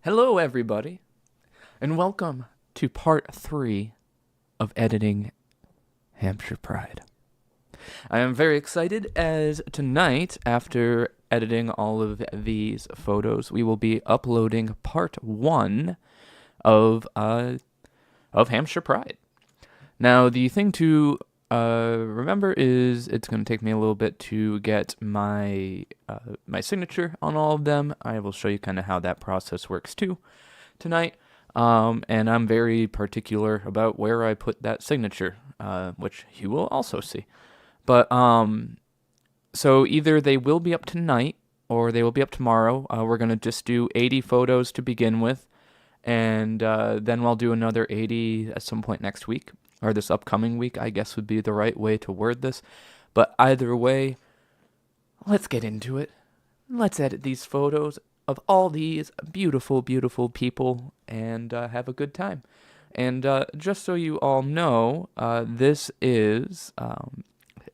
Hello, everybody, and welcome to part 3 of editing Hampshire Pride. I am very excited as tonight, after editing all of these photos, we will be uploading part 1 of Hampshire Pride. Now, the thing to remember is it's going to take me a little bit to get my signature on all of them. I will show you kind of how that process works too tonight. And I'm very particular about where I put that signature, which you will also see. But so either they will be up tonight or they will be up tomorrow. We're going to just do 80 photos to begin with, and then we'll do another 80 at some point next week, or this upcoming week, I guess would be the right way to word this. But either way, let's get into it. Let's edit these photos of all these beautiful, beautiful people and have a good time. And just so you all know, this is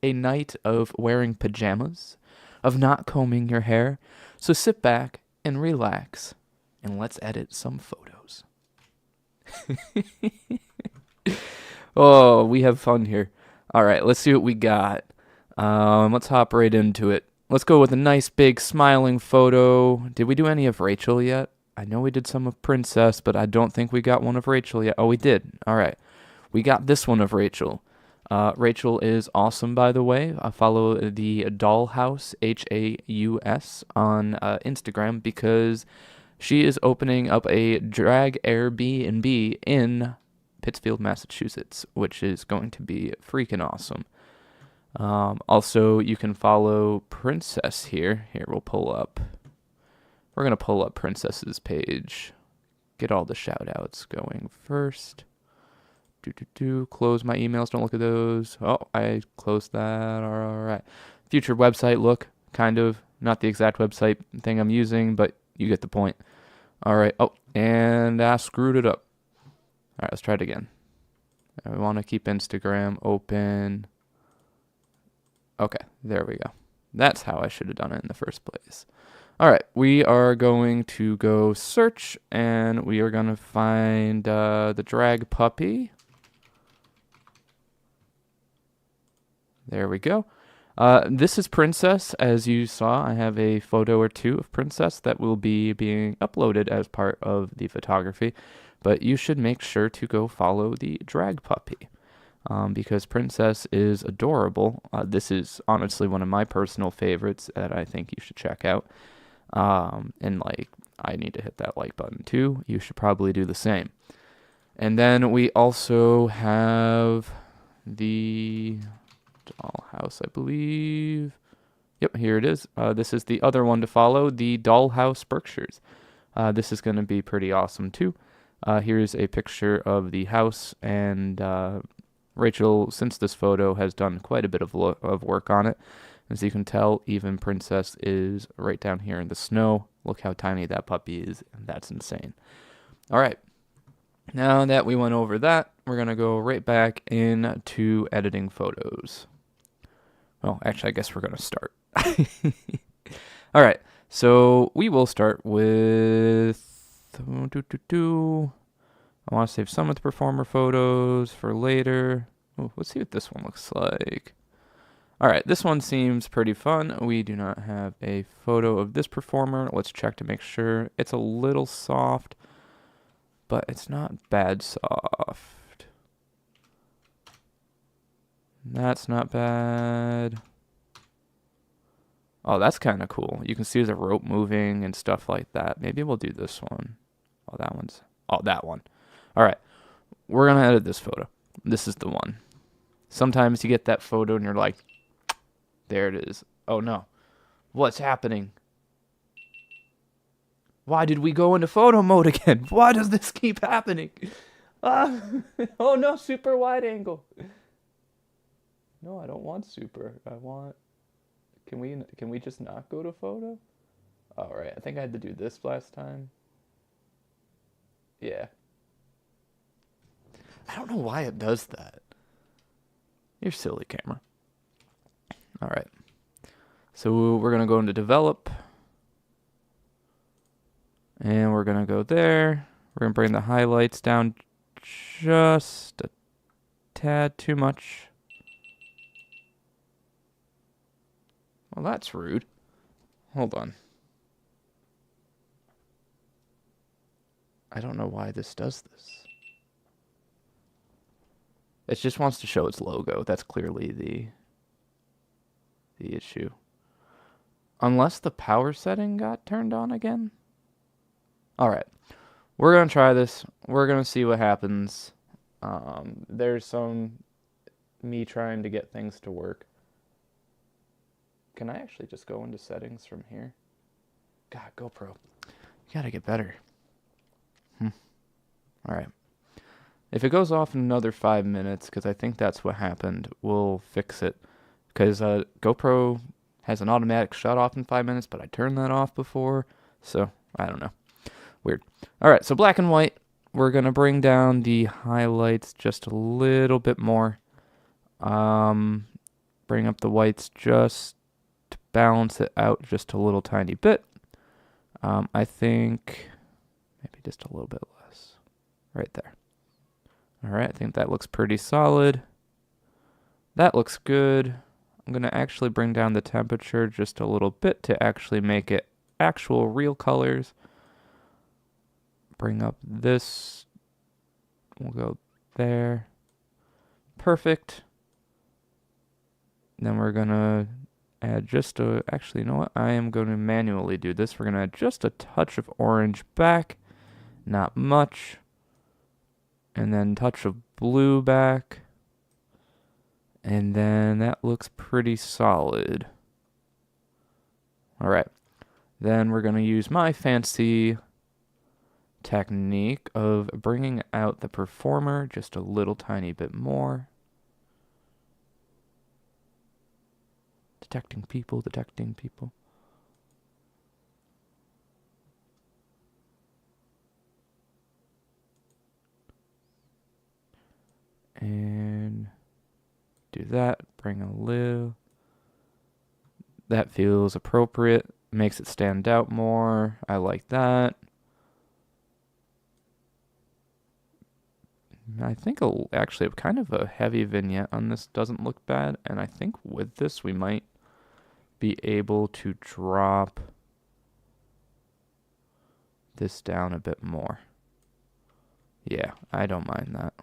a night of wearing pajamas, of not combing your hair. So sit back and relax, and let's edit some photos. Oh, we have fun here. All right, let's see what we got. Let's hop right into it. Let's go with a nice big smiling photo. Did we do any of Rachel yet? I know we did some of Princess, but I don't think we got one of Rachel yet. Oh, we did. All right. We got this one of Rachel. Rachel is awesome, by the way. I follow the Dollhouse, Haus, on Instagram because she is opening up a drag Airbnb in Pittsfield, Massachusetts, which is going to be freaking awesome. Also, you can follow Princess here. Here, we're going to pull up Princess's page. Get all the shout outs going first. Close my emails. Don't look at those. Oh, I closed that. All right. Future website look. Kind of. Not the exact website thing I'm using, but you get the point. All right. Oh, and I screwed it up. All right, let's try it again. We want to keep Instagram open. Okay, there we go. That's how I should have done it in the first place. All right, we are going to go search, and we are going to find the drag puppy. There we go. This is Princess. As you saw, I have a photo or two of Princess that will be being uploaded as part of the photography. But you should make sure to go follow the drag puppy because Princess is adorable. This is honestly one of my personal favorites that I think you should check out. And I need to hit that like button too. You should probably do the same. And then we also have the Dollhouse, I believe. Yep, here it is. This is the other one to follow, the Dollhouse Berkshires. This is going to be pretty awesome too. Here's a picture of the house, and Rachel, since this photo, has done quite a bit of work on it. As you can tell, even Princess is right down here in the snow. Look how tiny that puppy is, and that's insane. All right, now that we went over that, we're going to go right back into editing photos. Well, actually, I guess we're going to start. All right, so we will start with... I want to save some of the performer photos for later. Ooh, let's see what this one looks like. All right, this one seems pretty fun. We do not have a photo of this performer. Let's check to make sure. It's a little soft, but it's not bad soft. That's not bad. Oh, that's kind of cool. You can see the rope moving and stuff like that. Maybe we'll do this one. Oh, that one. All right. We're going to edit this photo. This is the one. Sometimes you get that photo and you're like, there it is. Oh, no. What's happening? Why did we go into photo mode again? Why does this keep happening? Oh, no, super wide angle. No, I don't want super. I want... Can we just not go to photo? All right. I think I had to do this last time. Yeah. I don't know why it does that. You're silly, camera. All right. So we're going to go into develop. And we're going to go there. We're going to bring the highlights down just a tad too much. Well, that's rude. Hold on. I don't know why this does this. It just wants to show its logo. That's clearly the issue. Unless the power setting got turned on again. Alright. We're going to try this. We're going to see what happens. There's some me trying to get things to work. Can I actually just go into settings from here? God, GoPro. You gotta get better. Alright. If it goes off in another 5 minutes, because I think that's what happened, we'll fix it. Because GoPro has an automatic shut off in 5 minutes, but I turned that off before. So, I don't know. Weird. Alright, so black and white. We're going to bring down the highlights just a little bit more. Bring up the whites just to balance it out just a little tiny bit. I think maybe just a little bit less. Right there. Alright, I think that looks pretty solid. That looks good. I'm going to actually bring down the temperature just a little bit to actually make it actual real colors. Bring up this. We'll go there. Perfect. Then we're going to add just a... Actually, you know what? I am going to manually do this. We're going to add just a touch of orange back. Not much. And then touch of blue back. And then that looks pretty solid. Alright. Then we're going to use my fancy technique of bringing out the performer just a little tiny bit more. Detecting people, detecting people. And do that, bring a little. That feels appropriate, makes it stand out more. I like that. I think actually kind of a heavy vignette on this doesn't look bad, and I think with this we might be able to drop this down a bit more. Yeah, I don't mind that.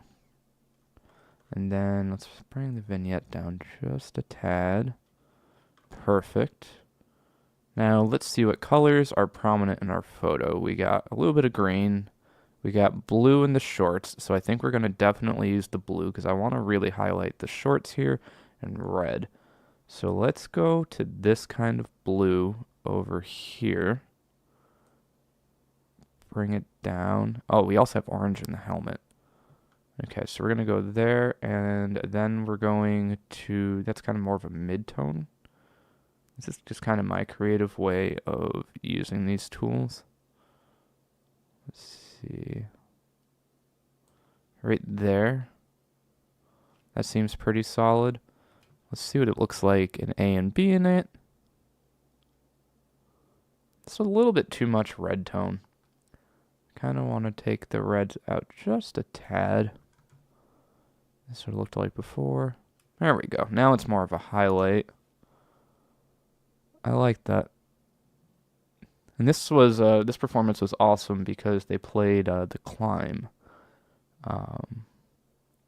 And then let's bring the vignette down just a tad. Perfect. Now let's see what colors are prominent in our photo. We got a little bit of green. We got blue in the shorts, so I think we're going to definitely use the blue because I want to really highlight the shorts here, and red. So let's go to this kind of blue over here. Bring it down. Oh, we also have orange in the helmet. Okay, so we're going to go there, and then we're going to, that's kind of more of a mid-tone. This is just kind of my creative way of using these tools. Let's see. Right there. That seems pretty solid. Let's see what it looks like in A and B in it. It's a little bit too much red tone. Kind of want to take the reds out just a tad. This what it looked like before. There we go. Now it's more of a highlight. I like that. And this was this performance was awesome because they played The Climb,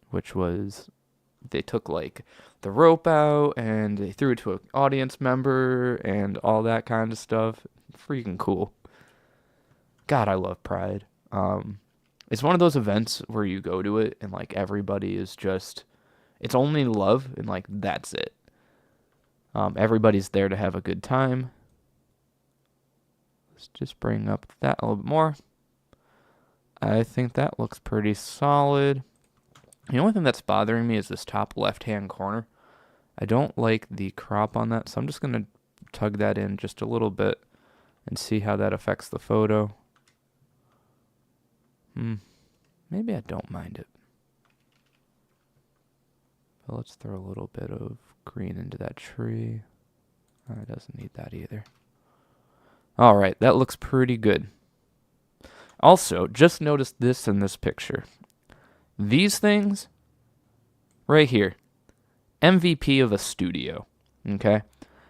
which was they took like the rope out and they threw it to an audience member and all that kind of stuff. Freaking cool. God, I love Pride. It's one of those events where you go to it and like everybody is just, it's only love and like that's it. Everybody's there to have a good time. Let's just bring up that a little bit more. I think that looks pretty solid. The only thing that's bothering me is this top left-hand corner. I don't like the crop on that, so I'm just going to tug that in just a little bit and see how that affects the photo. Maybe I don't mind it. But let's throw a little bit of green into that tree. It doesn't need that either. Alright, that looks pretty good. Also, just notice this in this picture. These things right here, MVP of a studio, okay?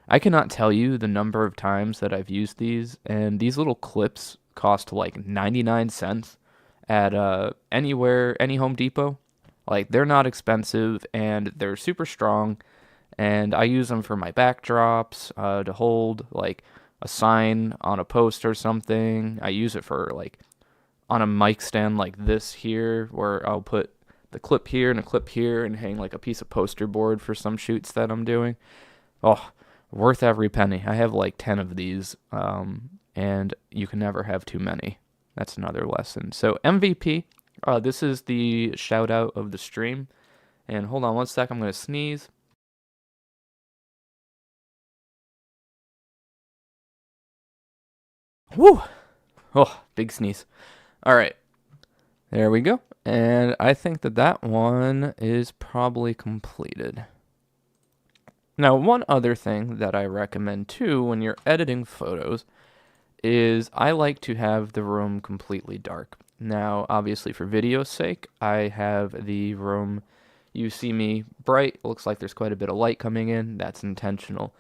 I cannot tell you the number of times that I've used these, and these little clips cost like 99 cents at anywhere, any Home Depot. Like, they're not expensive, and they're super strong, and I use them for my backdrops, to hold, like, a sign on a post or something. I use it for, like, on a mic stand like this here, where I'll put the clip here and a clip here and hang, like, a piece of poster board for some shoots that I'm doing. Oh, worth every penny. I have, like, 10 of these, and you can never have too many. That's another lesson. So MVP, this is the shout out of the stream. And hold on one sec, I'm going to sneeze. Woo! Oh, big sneeze. All right. There we go. And I think that that one is probably completed. Now, one other thing that I recommend too when you're editing photos is I like to have the room completely dark. Now, obviously for video's sake, I have the room, you see me bright, it looks like there's quite a bit of light coming in, that's intentional.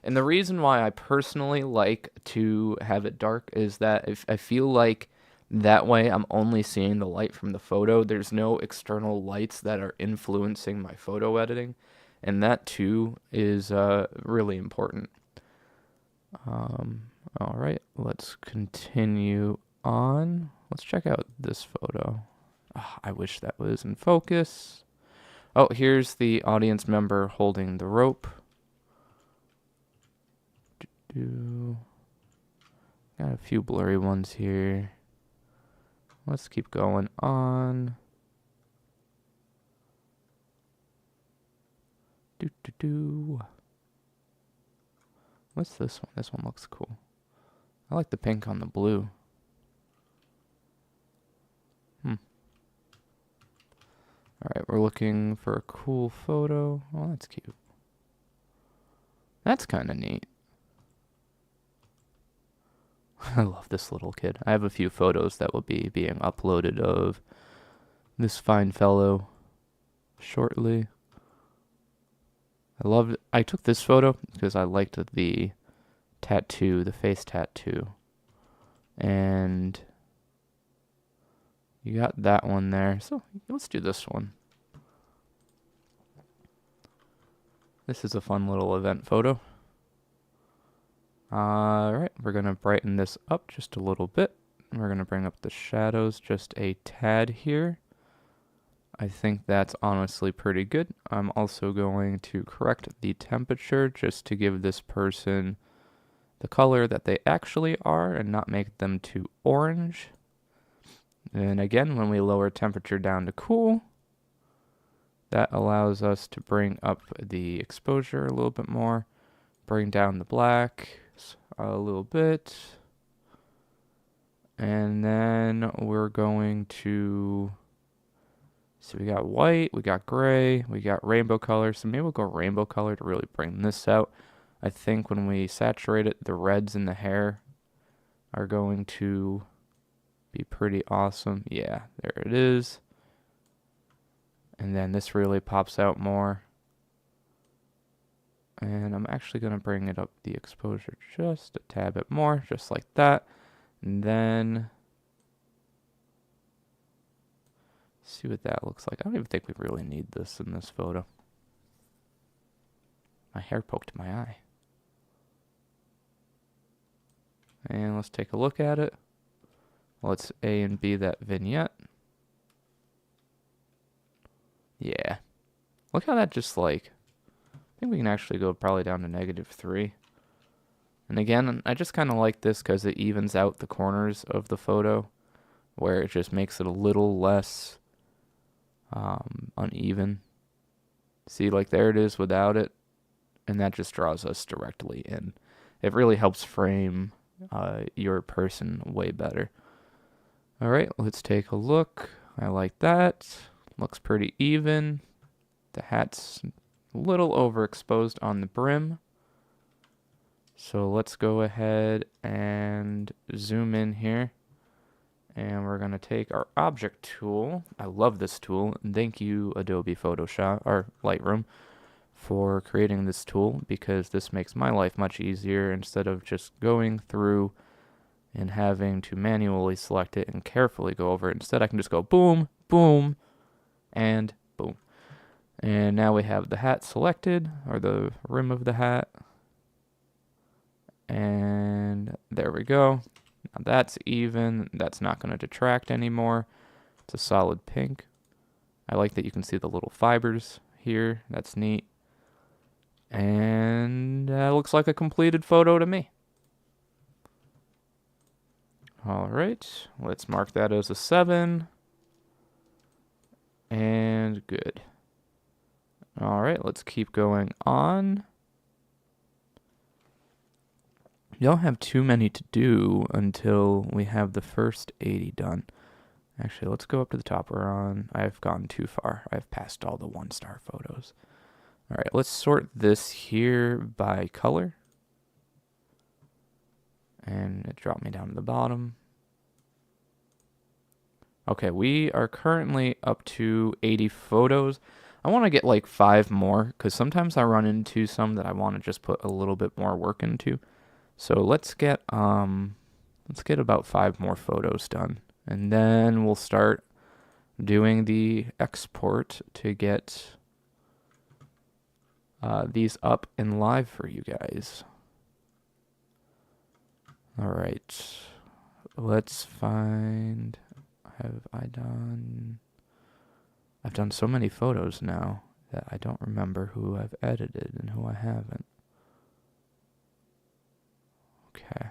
And the reason why I personally like to have it dark is that if I feel like that way I'm only seeing the light from the photo, there's no external lights that are influencing my photo editing, and that too is really important. All right, let's continue on. Let's check out this photo. Oh, I wish that was in focus. Oh, here's the audience member holding the rope. Got a few blurry ones here. Let's keep going on. What's this one? This one looks cool. I like the pink on the blue. Alright, we're looking for a cool photo. Oh, that's cute. That's kind of neat. I love this little kid. I have a few photos that will be being uploaded of this fine fellow shortly. I took this photo because I liked the tattoo, the face tattoo. And you got that one there. So let's do this one. This is a fun little event photo. Alright, we're going to brighten this up just a little bit. We're going to bring up the shadows just a tad here. I think that's honestly pretty good. I'm also going to correct the temperature just to give this person the color that they actually are and not make them too orange. And again, when we lower temperature down to cool, that allows us to bring up the exposure a little bit more, bring down the black a little bit, and then we're going to, so we got white, we got gray, we got rainbow color, so maybe we'll go rainbow color to really bring this out. I think when we saturate it, the reds in the hair are going to be pretty awesome. Yeah, there it is. And then this really pops out more. And I'm actually going to bring it up the exposure just a tad bit more, just like that. And then see what that looks like. I don't even think we really need this in this photo. My hair poked my eye. And let's take a look at it. Let's A and B that vignette. Yeah. Look how that just like, I think we can actually go probably down to -3. And again, I just kind of like this because it evens out the corners of the photo, where it just makes it a little less uneven. See, like there it is without it, and that just draws us directly in. It really helps frame your person way better. All right, let's take a look. I like that. Looks pretty even. The hat's a little overexposed on the brim. So let's go ahead and zoom in here And we're going to take our object tool. I love this tool. Thank you, Adobe Photoshop or Lightroom, for creating this tool, because this makes my life much easier instead of just going through and having to manually select it and carefully go over it. Instead, I can just go boom, boom, and boom. And now we have the hat selected, or the rim of the hat. And there we go. Now that's even. That's not going to detract anymore. It's a solid pink. I like that you can see the little fibers here. That's neat. And that looks like a completed photo to me. All right, let's mark that as a 7. And good. All right, let's keep going on. You don't have too many to do until we have the first 80 done. Actually, let's go up to the top. I've gone too far. I've passed all the 1-star photos. All right, let's sort this here by color. And it dropped me down to the bottom. Okay, we are currently up to 80 photos. I want to get like 5 more, because sometimes I run into some that I want to just put a little bit more work into. So let's get about 5 more photos done, and then we'll start doing the export to get these up and live for you guys. All right, let's find. I've done so many photos now that I don't remember who I've edited and who I haven't. Okay.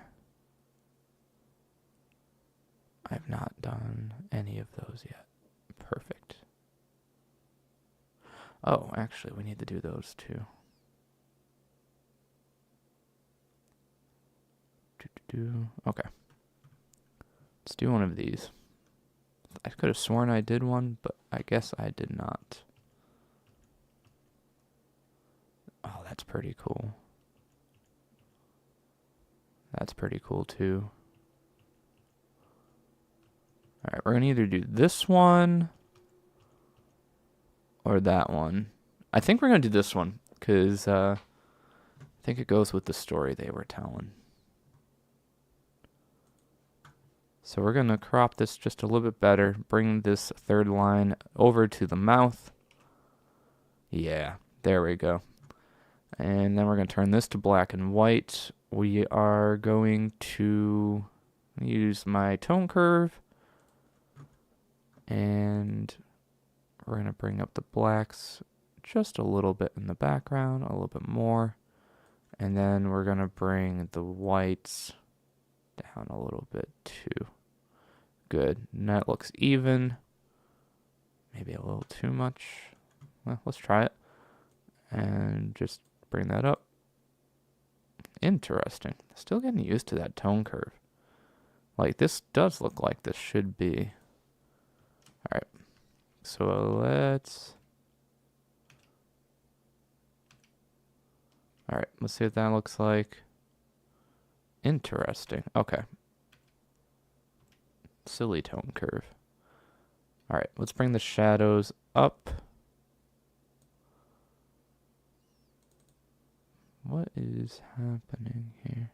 I've not done any of those yet. Perfect. Oh, actually, we need to do those too. Okay. Let's do one of these. I could have sworn I did one, but I guess I did not. Oh, that's pretty cool. That's pretty cool too. Alright, we're going to either do this one or that one. I think we're going to do this one, because I think it goes with the story they were telling. So we're going to crop this just a little bit better, bring this third line over to the mouth. Yeah, there we go. And then we're going to turn this to black and white. We are going to use my tone curve, and we're going to bring up the blacks just a little bit in the background, a little bit more. And then we're going to bring the whites down a little bit too. Good. And that looks even. Maybe a little too much. Well, let's try it. And just bring that up. Interesting. Still getting used to that tone curve. Like, this does look like this should be. Alright. So let's see what that looks like. Interesting. Okay. Silly tone curve. Alright, let's bring the shadows up. What is happening here?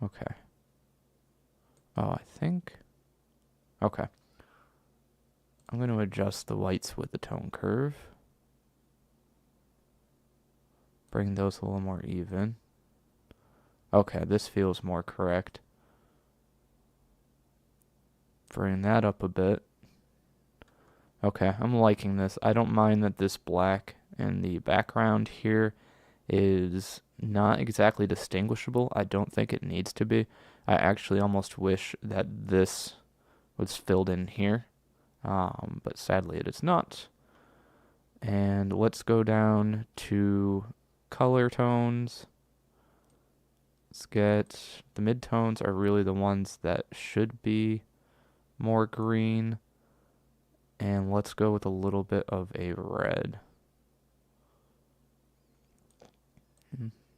Okay. Oh, I think. Okay. I'm going to adjust the whites with the tone curve. Bring those a little more even. Okay, this feels more correct. Bring that up a bit. Okay, I'm liking this. I don't mind that this black in the background here is not exactly distinguishable. I don't think it needs to be. I actually almost wish that this was filled in here, but sadly it is not. And let's go down to color tones. Let's get the midtones are really the ones that should be more green. And let's go with a little bit of a red.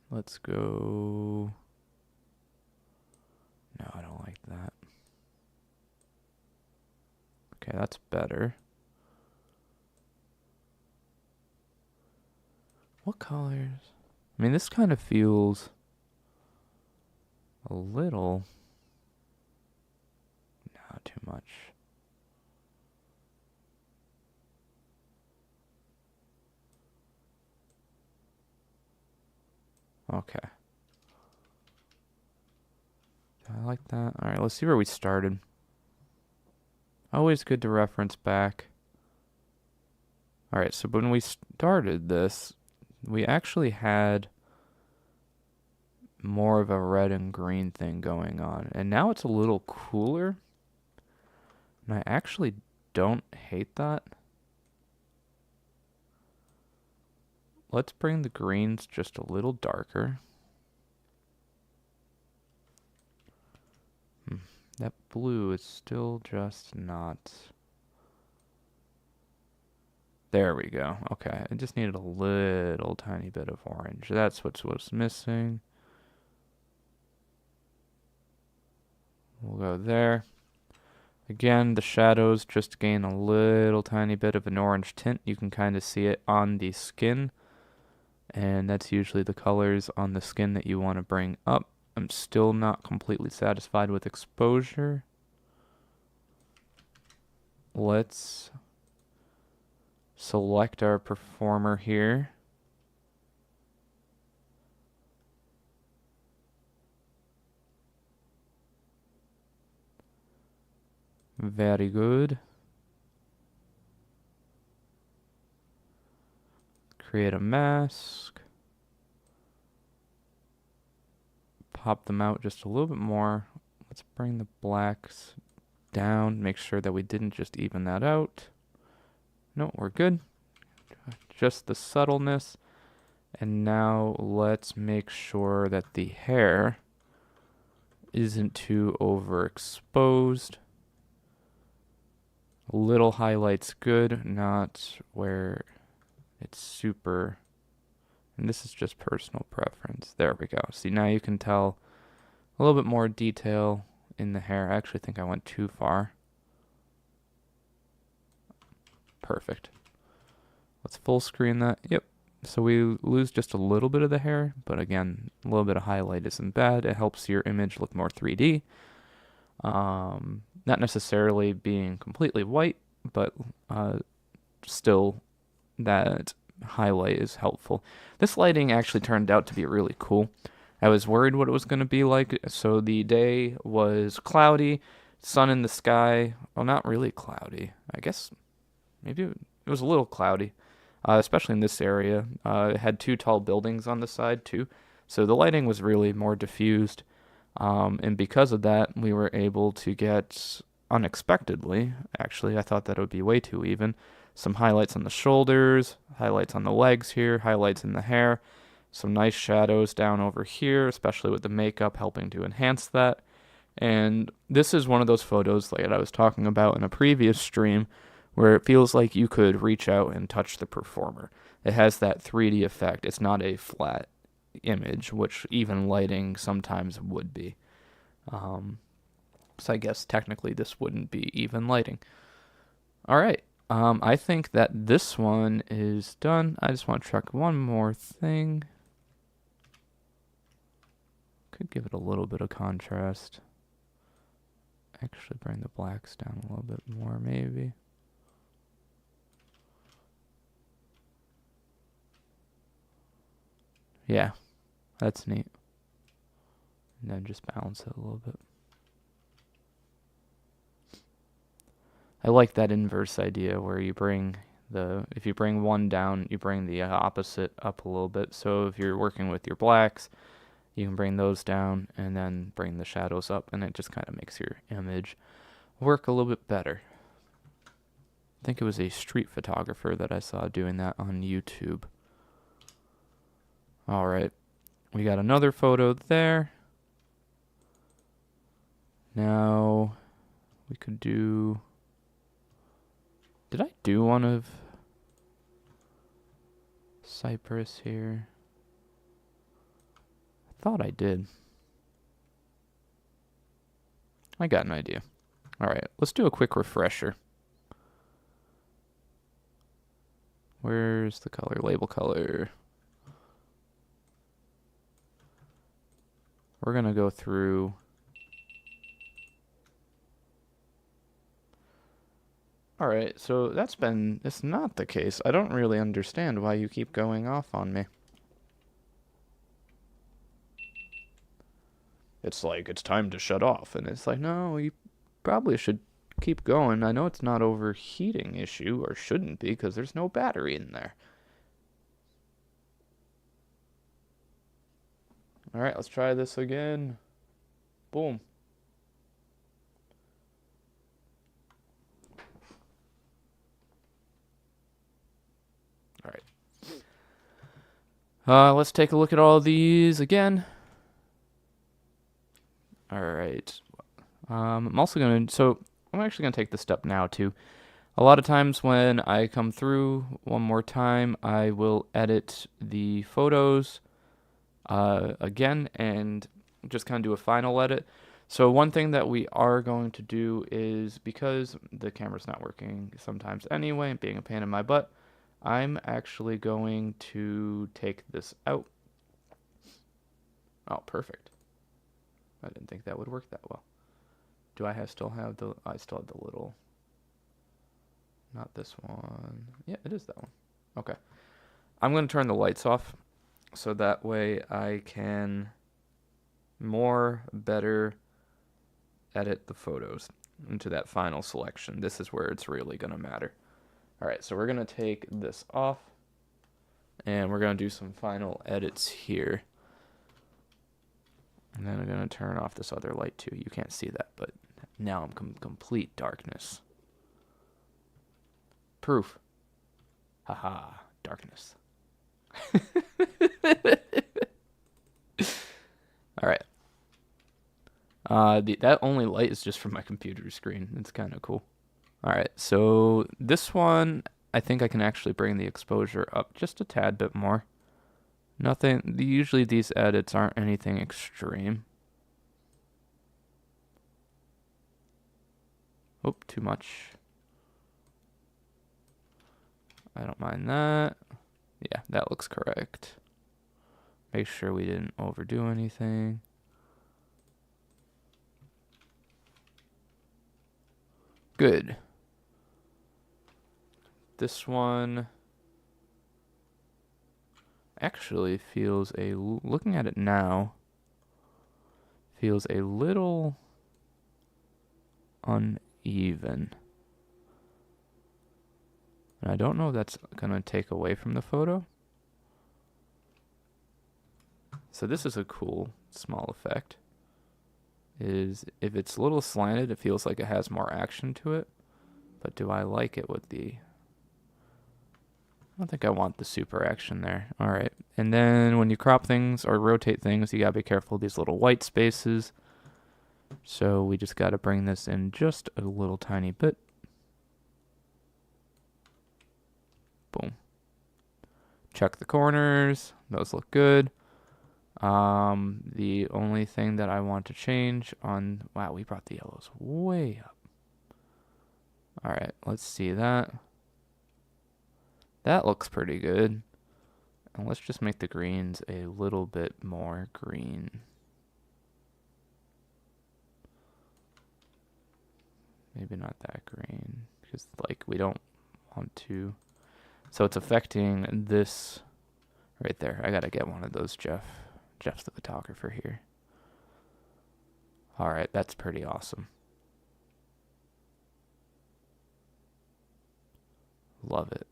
Let's go. No, I don't like that. Okay, that's better. What colors? I mean, this kind of feels a little... Not too much. Okay. I like that. Alright, let's see where we started. Always good to reference back. Alright, so when we started this, we actually had more of a red and green thing going on. And now it's a little cooler. And I actually don't hate that. Let's bring the greens just a little darker. That blue is still just not... There we go. Okay, I just needed a little tiny bit of orange. That's what was missing. We'll go there. Again, the shadows just gain a little tiny bit of an orange tint. You can kind of see it on the skin. And that's usually the colors on the skin that you want to bring up. I'm still not completely satisfied with exposure. Let's select our performer here. Very good. Create a mask. Pop them out just a little bit more. Let's bring the blacks down. Make sure that we didn't just even that out. No, we're good. Just the subtleness. And now let's make sure that the hair isn't too overexposed. A little highlight's good, not where it's super... And this is just personal preference. There we go. See, now you can tell a little bit more detail in the hair. I actually think I went too far. Perfect. Let's full screen that. Yep. So we lose just a little bit of the hair, but again, a little bit of highlight isn't bad. It helps your image look more 3D. Not necessarily being completely white, but still that highlight is helpful. This lighting actually turned out to be really cool. I was worried what it was going to be like. So the day was cloudy, sun in the sky. Well, not really cloudy. I guess maybe it was a little cloudy, especially in this area. It had two tall buildings on the side too. So the lighting was really more diffused. And because of that, we were able to get, unexpectedly, actually, I thought that it would be way too even, some highlights on the shoulders, highlights on the legs here, highlights in the hair, some nice shadows down over here, especially with the makeup helping to enhance that. And this is one of those photos like I was talking about in a previous stream where it feels like you could reach out and touch the performer. It has that 3D effect. It's not a flat image, which even lighting sometimes would be. So I guess technically this wouldn't be even lighting. All right. I think that this one is done. I just want to check one more thing. Could give it a little bit of contrast. Actually bring the blacks down a little bit more, maybe. Yeah, that's neat. And then just balance it a little bit. I like that inverse idea where you bring if you bring one down, you bring the opposite up a little bit. So if you're working with your blacks, you can bring those down and then bring the shadows up, and it just kind of makes your image work a little bit better. I think it was a street photographer that I saw doing that on YouTube. All right, we got another photo there. Now we could do... Did I do one of Cypress here? I thought I did. I got an idea. All right, let's do a quick refresher. Where's the color? Label color. We're going to go through. All right, so it's not the case. I don't really understand why you keep going off on me. It's like, it's time to shut off. And it's like, no, you probably should keep going. I know it's not overheating issue, or shouldn't be, because there's no battery in there. All right, let's try this again. Boom. All right. Let's take a look at all these again. All right. I'm actually going to take this step now too. A lot of times when I come through one more time, I will edit the photos again and just kind of do a final edit. So one thing that we are going to do is, because the camera's not working sometimes anyway, being a pain in my butt, I'm actually going to take this out. Oh, perfect. I didn't think that would work that well. Do I still have the little, not this one. Yeah, it is that one. Okay. I'm going to turn the lights off so that way I can better edit the photos into that final selection. This is where it's really going to matter. All right, so we're going to take this off and we're going to do some final edits here. And then I'm going to turn off this other light too. You can't see that, but now I'm complete darkness. Proof. Haha, darkness. All right. That only light is just from my computer screen. It's kind of cool. All right, so this one, I think I can actually bring the exposure up just a tad bit more. Nothing, usually these edits aren't anything extreme. Oh, too much. I don't mind that. Yeah, that looks correct. Make sure we didn't overdo anything. Good. This one actually feels looking at it now, feels a little uneven. And I don't know if that's going to take away from the photo. So this is a cool small effect. Is if it's a little slanted, it feels like it has more action to it. But do I like it with the... I don't think I want the super action there. All right. And then when you crop things or rotate things, you got to be careful of these little white spaces. So we just got to bring this in just a little tiny bit. Boom. Check the corners. Those look good. The only thing that I want to change on... Wow, we brought the yellows way up. All right, let's see that. That looks pretty good. And let's just make the greens a little bit more green. Maybe not that green, because like we don't want to... So it's affecting this right there. I gotta get one of those, Jeff. Jeff's the photographer here. All right, that's pretty awesome. Love it.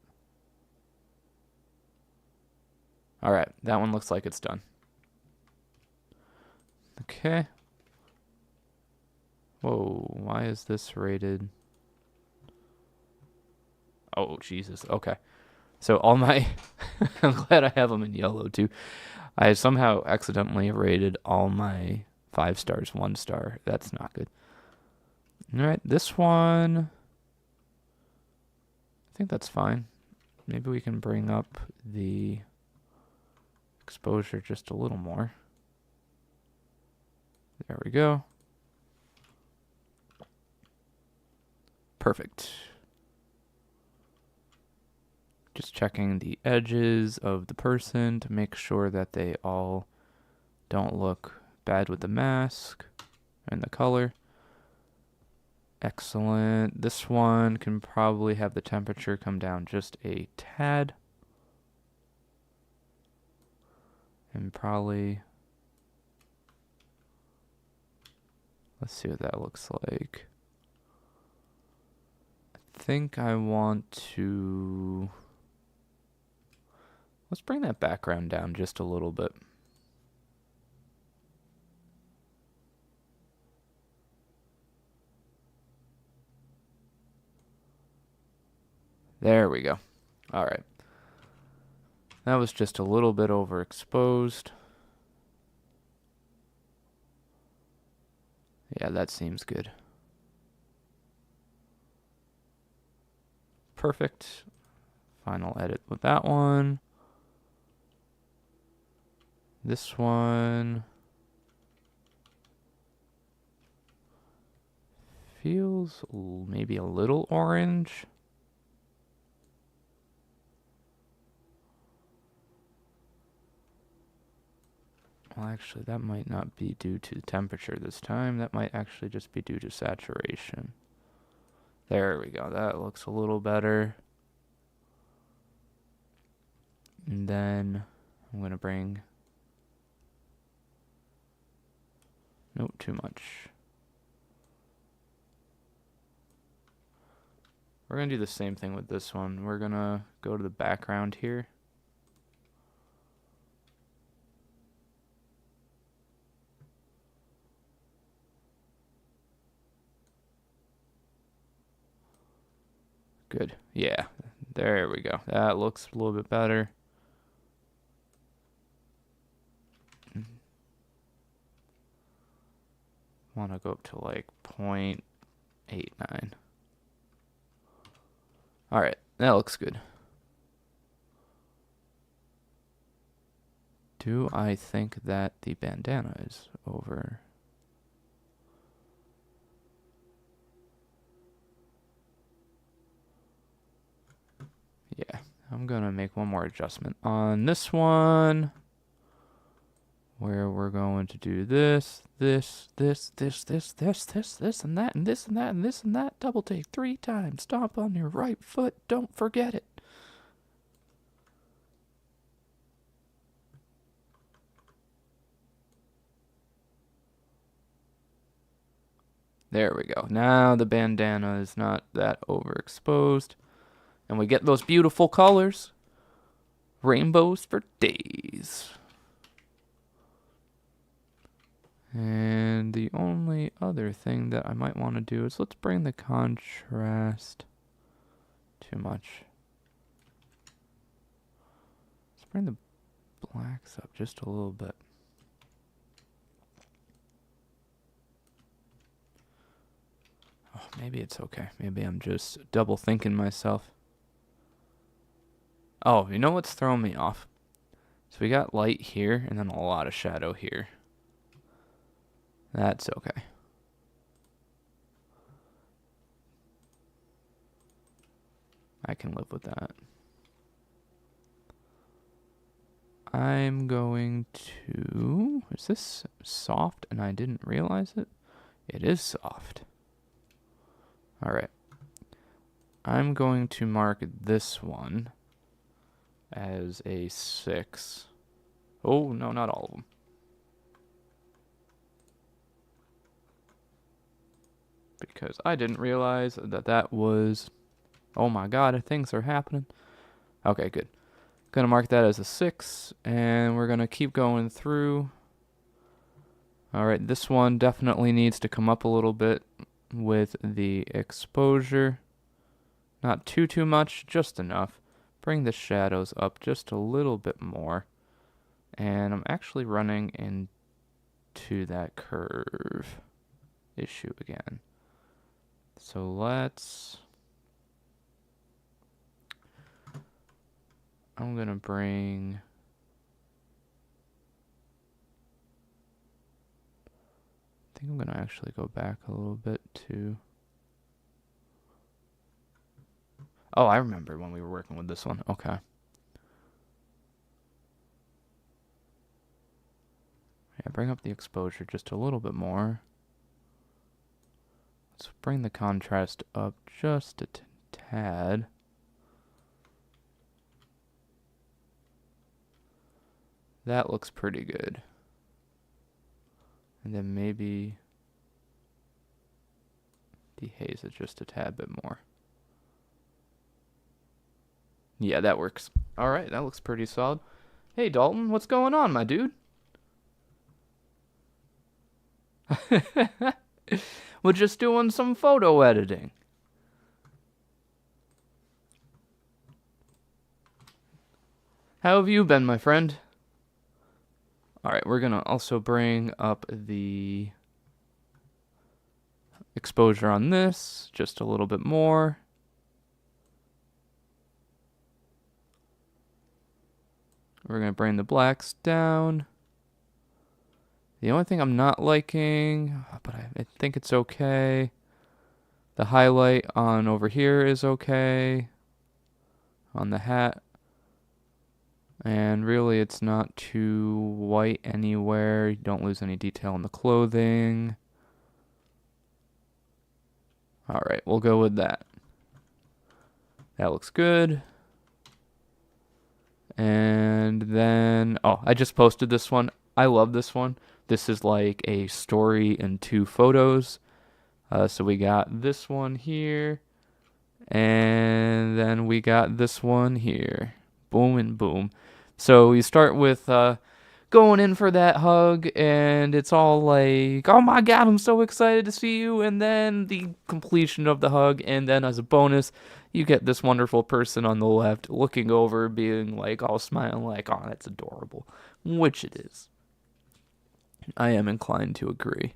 All right, that one looks like it's done. Okay. Whoa, why is this rated? Oh, Jesus. Okay. So all my... I'm glad I have them in yellow, too. I somehow accidentally rated all my 5 stars 1 star. That's not good. All right, this one... I think that's fine. Maybe we can bring up the exposure just a little more. There we go. Perfect. Just checking the edges of the person to make sure that they all don't look bad with the mask and the color. Excellent. This one can probably have the temperature come down just a tad. And probably, let's see what that looks like. I think I want to, let's bring that background down just a little bit. There we go. All right. That was just a little bit overexposed. Yeah, that seems good. Perfect. Final edit with that one. This one feels maybe a little orange. Well, actually, that might not be due to temperature this time. That might actually just be due to saturation. There we go. That looks a little better. And then I'm going to bring... Nope, too much. We're going to do the same thing with this one. We're going to go to the background here. Good. Yeah. There we go. That looks a little bit better. Want to go up to like 0.89. All right. That looks good. Do I think that the bandana is over? Yeah, I'm gonna make one more adjustment on this one, where we're going to do this, this, this, this, this, this, this, this, and that, and this, and that, and this, and that. Double take 3 times. Stomp on your right foot. Don't forget it. There we go. Now the bandana is not that overexposed. And we get those beautiful colors. Rainbows for days. And the only other thing that I might want to do is let's bring the contrast too much. Let's bring the blacks up just a little bit. Oh, maybe it's okay. Maybe I'm just double thinking myself. Oh, you know what's throwing me off? So we got light here and then a lot of shadow here. That's okay. I can live with that. I'm going to... Is this soft and I didn't realize it? It is soft. Alright. I'm going to mark this one as a 6. Oh, no, not all of them. Because I didn't realize that that was... Oh my god, things are happening. Okay, good. Gonna mark that as a 6, and we're gonna keep going through. Alright, this one definitely needs to come up a little bit with the exposure. Not too much, just enough. Bring the shadows up just a little bit more. And I'm actually running into that curve issue again. So let's... I'm gonna bring... I think I'm gonna actually go back a little bit to... Oh, I remember when we were working with this one. Okay. Yeah, bring up the exposure just a little bit more. Let's bring the contrast up just a tad. That looks pretty good. And then maybe dehaze it just a tad bit more. Yeah, that works. All right, that looks pretty solid. Hey, Dalton, what's going on, my dude? We're just doing some photo editing. How have you been, my friend? All right, we're going to also bring up the exposure on this just a little bit more. We're going to bring the blacks down. The only thing I'm not liking, but I think it's okay. The highlight on over here is okay. On the hat. And really, it's not too white anywhere. You don't lose any detail in the clothing. All right, we'll go with that. That looks good. And then, oh, I just posted this one. I love this one. This is like a story in 2 photos. So we got this one here. And then we got this one here. Boom and boom. So we start with going in for that hug, and it's all like, oh my god, I'm so excited to see you, and then the completion of the hug, and then as a bonus, you get this wonderful person on the left looking over, being like, all smiling like, oh, that's adorable, which it is. I am inclined to agree.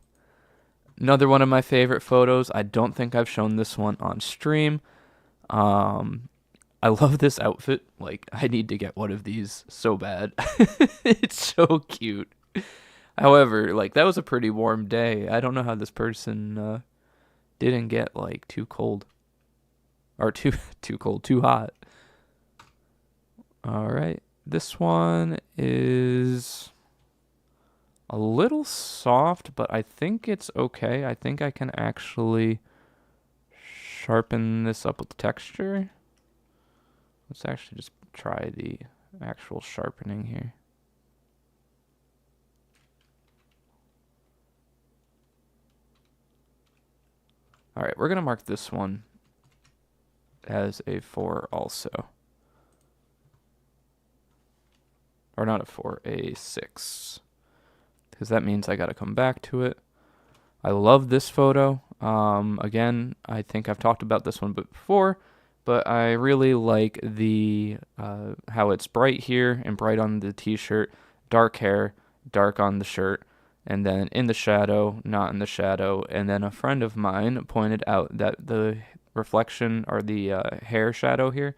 Another one of my favorite photos, I don't think I've shown this one on stream. I love this outfit. Like, I need to get one of these so bad. It's so cute. However, like, that was a pretty warm day. I don't know how this person didn't get, like, too cold. Or too cold, too hot. All right. This one is a little soft, but I think it's okay. I think I can actually sharpen this up with the texture. Let's actually just try the actual sharpening here. All right, we're going to mark this one as a 4 also. Or not a 4, a 6. Because that means I got to come back to it. I love this photo. Again, I think I've talked about this one before. But I really like the how it's bright here and bright on the t-shirt, dark hair, dark on the shirt, and then in the shadow, not in the shadow. And then a friend of mine pointed out that the reflection or the hair shadow here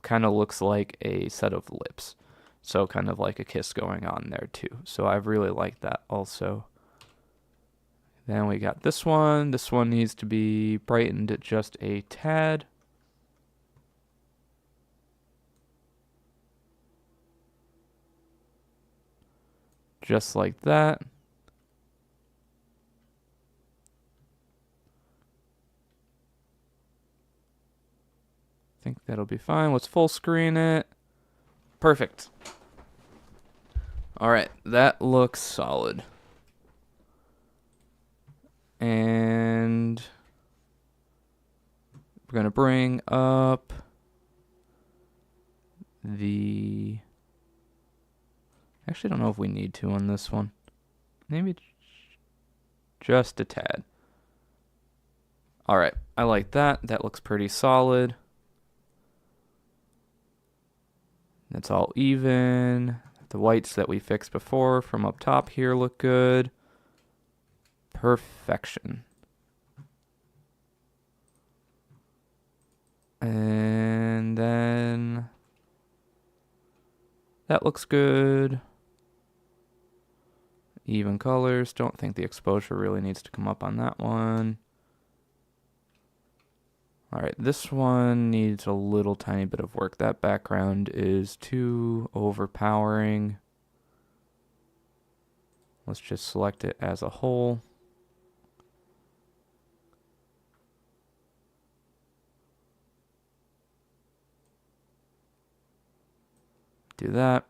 kind of looks like a set of lips. So kind of like a kiss going on there too. So I really like that also. Then we got this one. This one needs to be brightened just a tad. Just like that. I think that'll be fine. Let's full screen it. Perfect. All right, that looks solid. And we're going to bring up the... Actually, I don't know if we need to on this one. Maybe just a tad. All right, I like that. That looks pretty solid. That's all even. The whites that we fixed before from up top here look good. Perfection. And then that looks good. Even colors. Don't think the exposure really needs to come up on that one. Alright, this one needs a little tiny bit of work. That background is too overpowering. Let's just select it as a whole. Do that.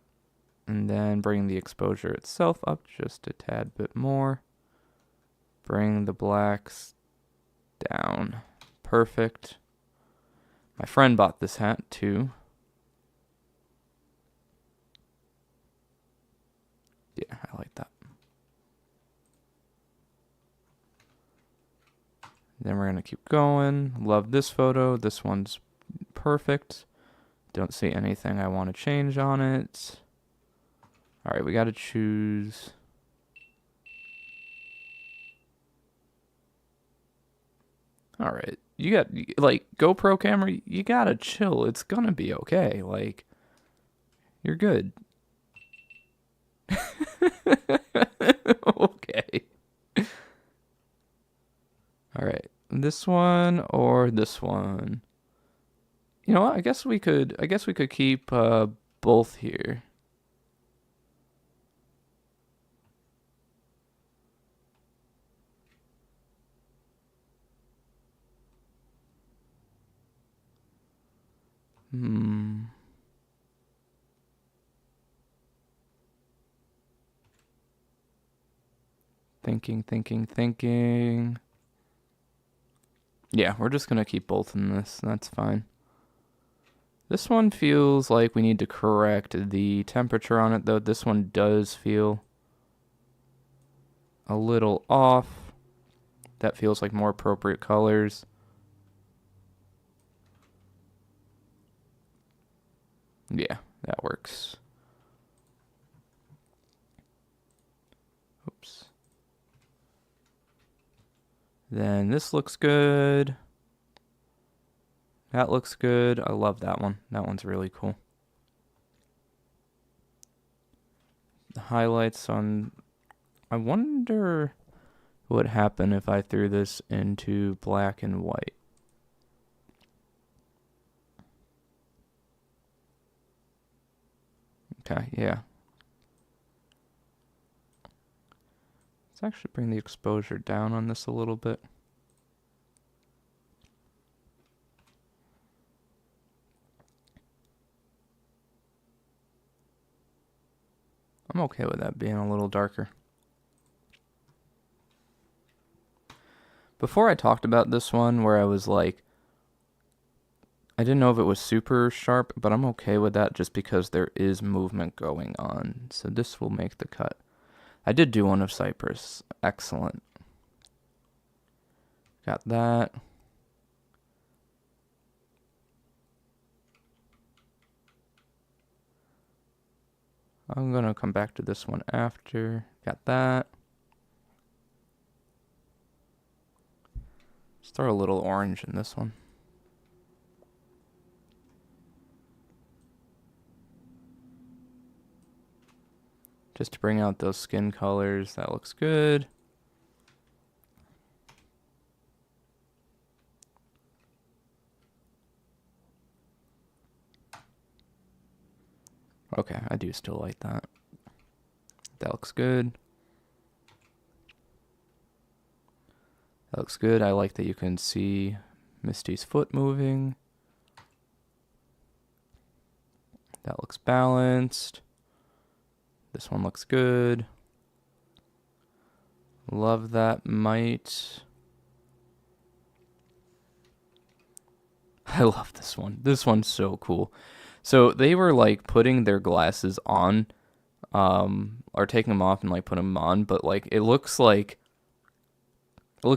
And then bring the exposure itself up just a tad bit more. Bring the blacks down. Perfect. My friend bought this hat too. Yeah, I like that. Then we're going to keep going. Love this photo. This one's perfect. Don't see anything I want to change on it. All right, we got to choose. All right. You got, like, GoPro camera, you got to chill. It's going to be okay. Like, you're good. Okay. All right. This one or this one? You know what? I guess we could keep both here. Thinking. Yeah, we're just gonna keep both in this. That's fine. This one feels like we need to correct the temperature on it, though. This one does feel a little off. That feels like more appropriate colors. Yeah, that works. Oops. Then this looks good. That looks good. I love that one. That one's really cool. The highlights on... I wonder what would happen if I threw this into black and white. Okay, yeah. Let's actually bring the exposure down on this a little bit. I'm okay with that being a little darker. Before I talked about this one where I was like, I didn't know if it was super sharp, but I'm okay with that just because there is movement going on. So this will make the cut. I did do one of Cypress. Excellent. Got that. I'm going to come back to this one after. Got that. Let's throw a little orange in this one. Just to bring out those skin colors. That looks good. Okay, I do still like that. That looks good. That looks good. I like that you can see Misty's foot moving. That looks balanced. This one looks good. Love that mite. I love this one. This one's so cool. So they were like putting their glasses on, or taking them off and like putting them on, but like it looks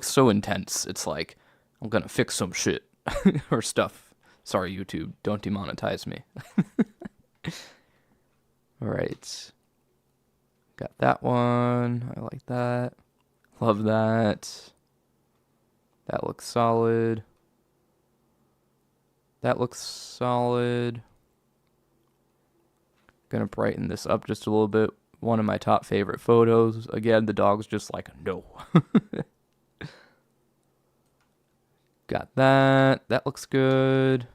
so intense. It's like, I'm gonna fix some shit or stuff. Sorry, YouTube, don't demonetize me. All right. Got that one. I like that. Love that. That looks solid. That looks solid. Gonna brighten this up just a little bit. One of my top favorite photos. Again, the dog's just like, no. Got that. That looks good.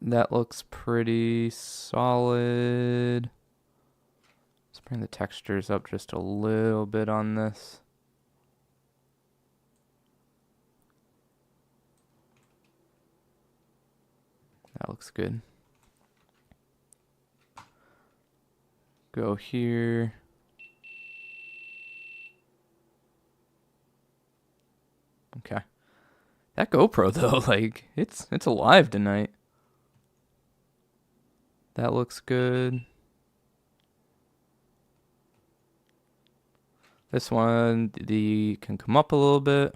That looks pretty solid. Let's bring the textures up just a little bit on this. That looks good. Go here. Okay. That GoPro though, like it's alive tonight. That looks good. This one, can come up a little bit.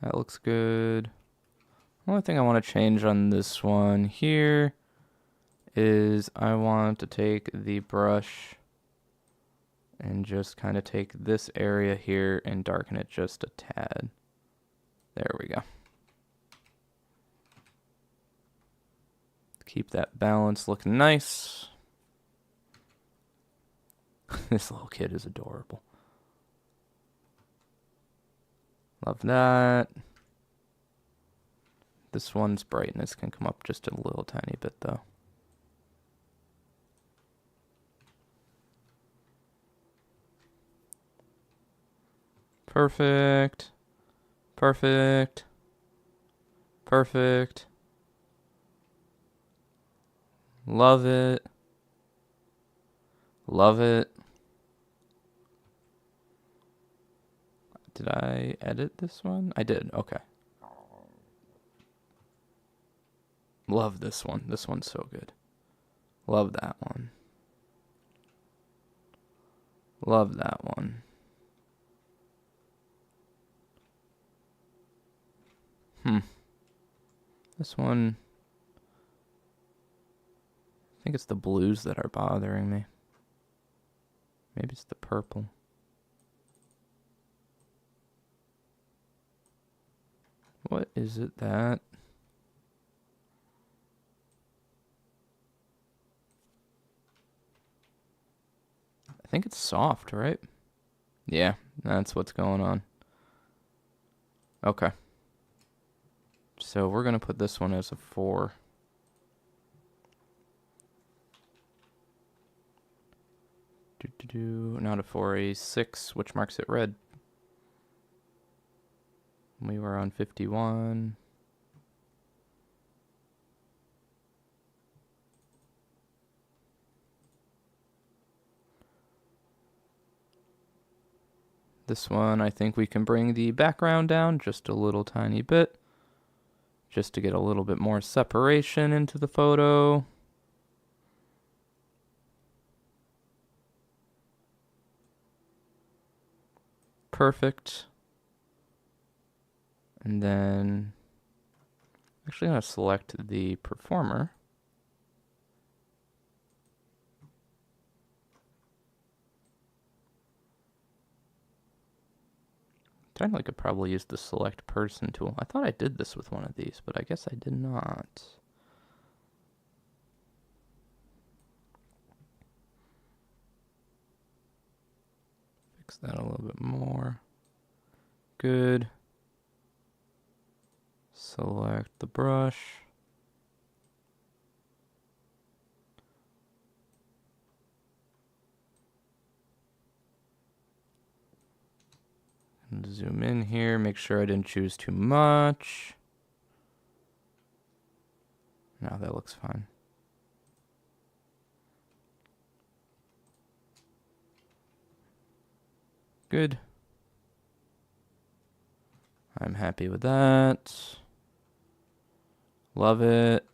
That looks good. Only thing I want to change on this one here is I want to take the brush and just kind of take this area here and darken it just a tad. There we go. Keep that balance looking nice. This little kid is adorable. Love that. This one's brightness can come up just a little tiny bit though. Perfect. Perfect. Perfect. Love it. Love it. Did I edit this one? I did. Okay. Love this one. This one's so good. Love that one. Love that one. This one, I think it's the blues that are bothering me. Maybe it's the purple. What is it that? I think it's soft, right? Yeah, that's what's going on. Okay. So we're going to put this one as a 4. Not a 4, a 6, which marks it red. We were on 51. This one, I think we can bring the background down just a little tiny bit, just to get a little bit more separation into the photo. Perfect. And then, actually I'm going to select the performer. Technically, I could probably use the select person tool. I thought I did this with one of these, but I guess I did not. Fix that a little bit more. Good. Select the brush. And zoom in here, make sure I didn't choose too much. Now that looks fine. Good. I'm happy with that. Love it.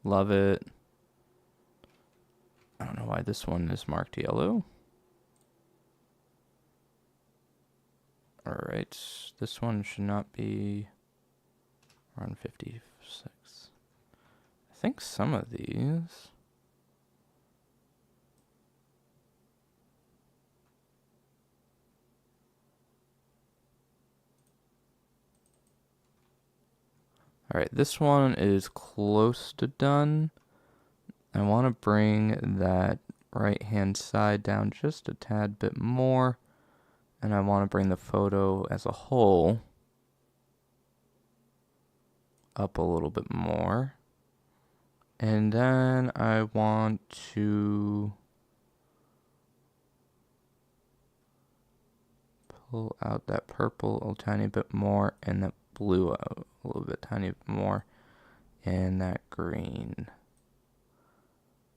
Love it. I don't know why this one is marked yellow. Alright, this one should not be around 56. I think some of these. Alright, this one is close to done. I want to bring that right hand side down just a tad bit more, and I want to bring the photo as a whole up a little bit more. And then I want to pull out that purple a tiny bit more, and that blue out a little bit tiny bit more, and that green.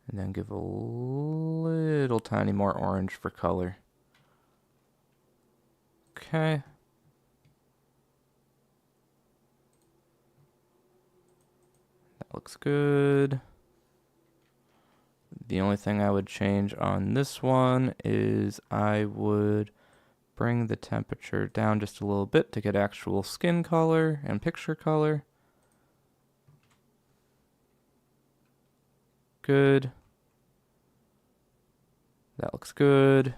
And then give a little tiny more orange for color. Okay. That looks good. The only thing I would change on this one is I would bring the temperature down just a little bit to get actual skin color and picture color. Good. That looks good.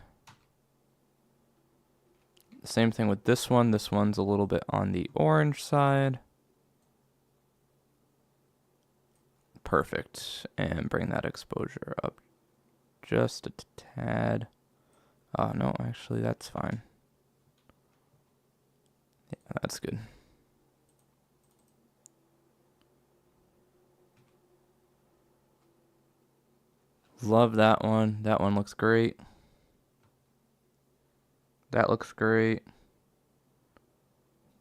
Same thing with this one. This one's a little bit on the orange side. Perfect. And bring that exposure up just a tad. Oh, no, actually, that's fine. Yeah, that's good. Love that one. That one looks great. That looks great.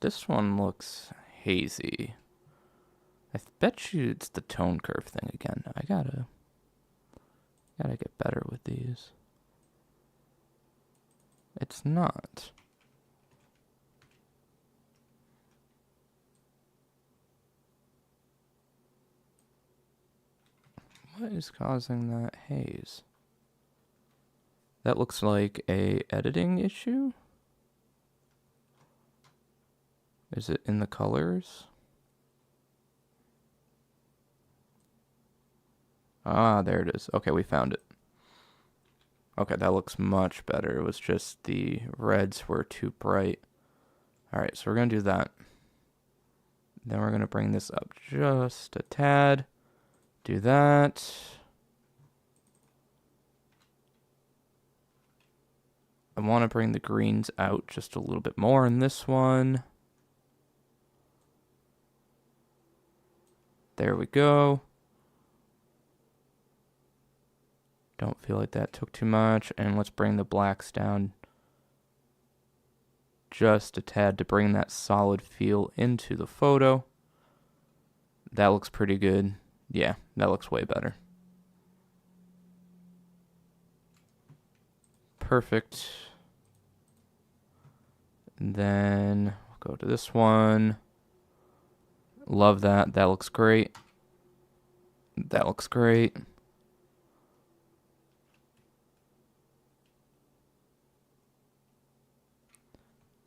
This one looks hazy. I bet you it's the tone curve thing again. I gotta get better with these. It's not. What is causing that haze? That looks like a editing issue. Is it in the colors? Ah, there it is. Okay, we found it. Okay, that looks much better. It was just the reds were too bright. Alright, so we're going to do that. Then we're going to bring this up just a tad. Do that. I want to bring the greens out just a little bit more in this one. There we go. Don't feel like that took too much. And let's bring the blacks down just a tad to bring that solid feel into the photo. That looks pretty good. Yeah, that looks way better. Perfect. And then we'll go to this one. Love that. That looks great. That looks great.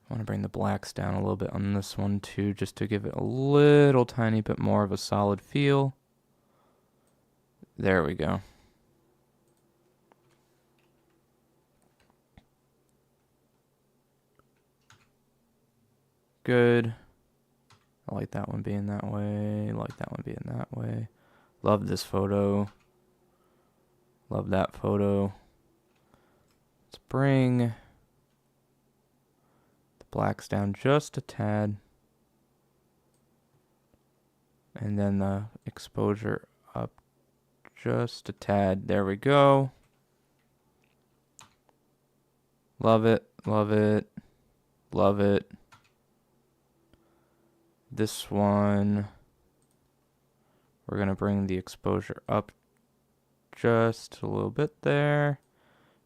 I want to bring the blacks down a little bit on this one too, just to give it a little tiny bit more of a solid feel. There we go. Good. I like that one being that way. I like that one being that way. Love this photo. Love that photo. Let's bring the blacks down just a tad. And then the exposure up just a tad. There we go. Love it. Love it. Love it. This one, we're going to bring the exposure up just a little bit there.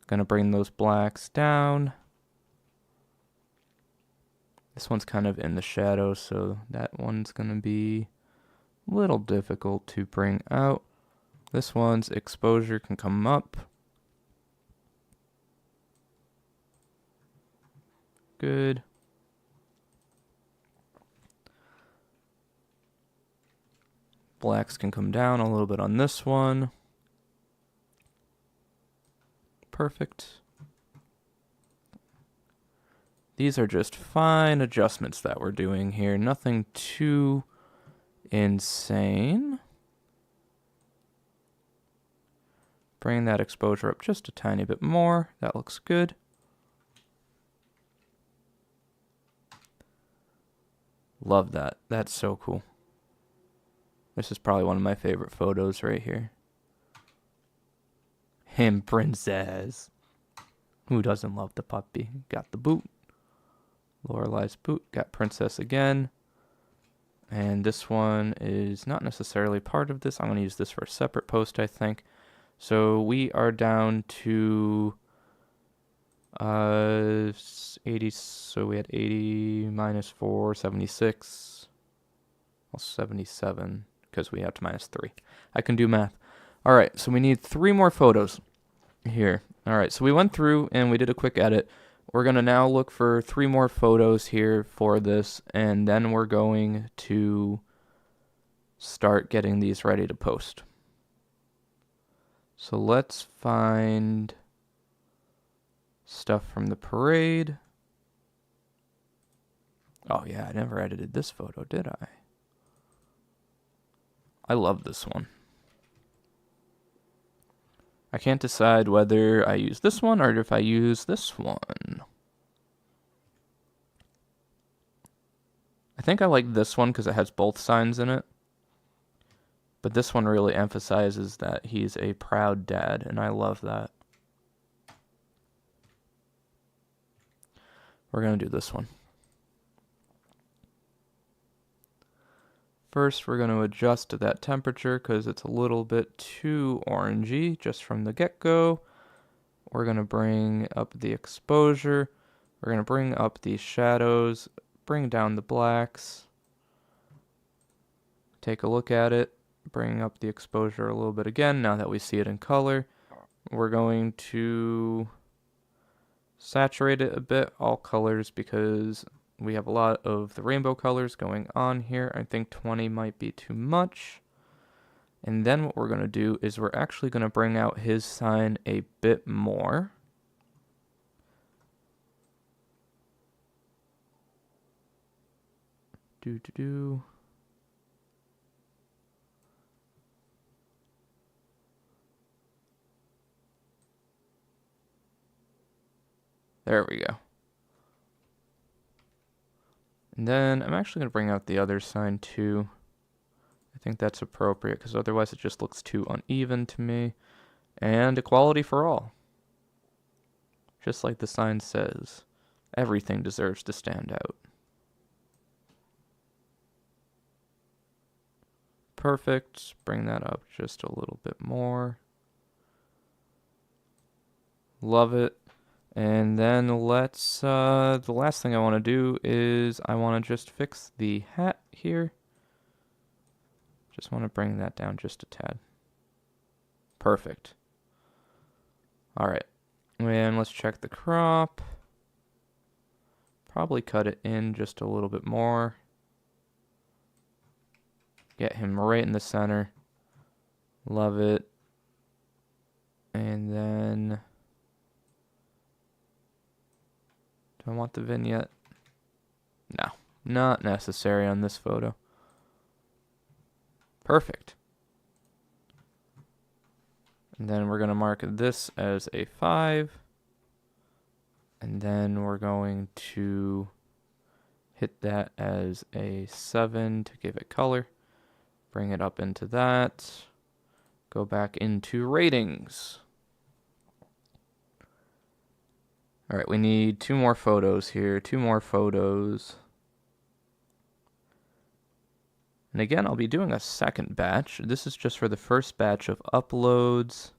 Going to bring those blacks down. This one's kind of in the shadow, so that one's going to be a little difficult to bring out. This one's exposure can come up. Good. Blacks can come down a little bit on this one. Perfect. These are just fine adjustments that we're doing here. Nothing too insane. Bring that exposure up just a tiny bit more. That looks good. Love that. That's so cool. This is probably one of my favorite photos right here. Him, princess. Who doesn't love the puppy? Got the boot. Lorelei's boot. Got princess again. And this one is not necessarily part of this. I'm going to use this for a separate post, I think. So we are down to 80. So we had 80 minus 4, 76. Well, 77 because we have to minus 3. I can do math. All right, so we need 3 more photos here. All right, so we went through and we did a quick edit. We're going to now look for 3 more photos here for this, and then we're going to start getting these ready to post. So let's find stuff from the parade. Oh yeah, I never edited this photo, did I? I love this one. I can't decide whether I use this one or if I use this one. I think I like this one because it has both signs in it. But this one really emphasizes that he's a proud dad, and I love that. We're going to do this one. First, we're going to adjust to that temperature because it's a little bit too orangey just from the get-go. We're going to bring up the exposure. We're going to bring up the shadows, bring down the blacks. Take a look at it. Bring up the exposure a little bit again now that we see it in color. We're going to saturate it a bit, all colors, because we have a lot of the rainbow colors going on here. I think 20 might be too much. And then what we're going to do is we're actually going to bring out his sign a bit more. There we go. And then I'm actually going to bring out the other sign too. I think that's appropriate because otherwise it just looks too uneven to me. And equality for all. Just like the sign says, everything deserves to stand out. Perfect. Bring that up just a little bit more. Love it. And then let's, the last thing I want to do is I want to just fix the hat here. Just want to bring that down just a tad. Perfect. All right. And let's check the crop. Probably cut it in just a little bit more. Get him right in the center. Love it. And then... do I want the vignette? No, not necessary on this photo. Perfect. And then we're going to mark this as a 5. And then we're going to hit that as a 7 to give it color. Bring it up into that. Go back into ratings. All right, we need 2 more photos here. 2 more photos. And again, I'll be doing a second batch. This is just for the first batch of uploads.